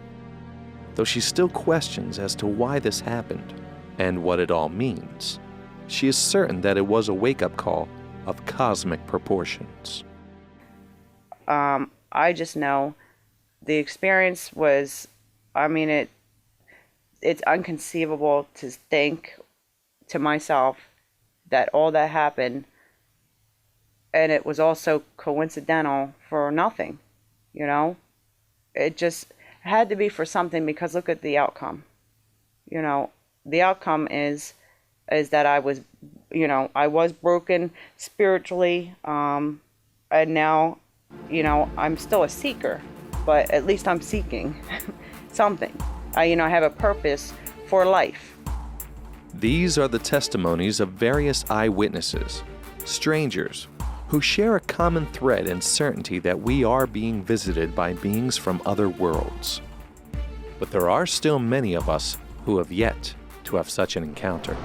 Though she still questions as to why this happened and what it all means, she is certain that it was a wake-up call of cosmic proportions. I just know the experience was, I mean, it's inconceivable to think to myself that all that happened, and it was also coincidental for nothing, you know? It just had to be for something, because look at the outcome. You know, the outcome is that I was, you know, I was broken spiritually, and now, you know, I'm still a seeker, but at least I'm seeking something. You know, I have a purpose for life. These are the testimonies of various eyewitnesses, strangers, who share a common thread and certainty that we are being visited by beings from other worlds. But there are still many of us who have yet to have such an encounter.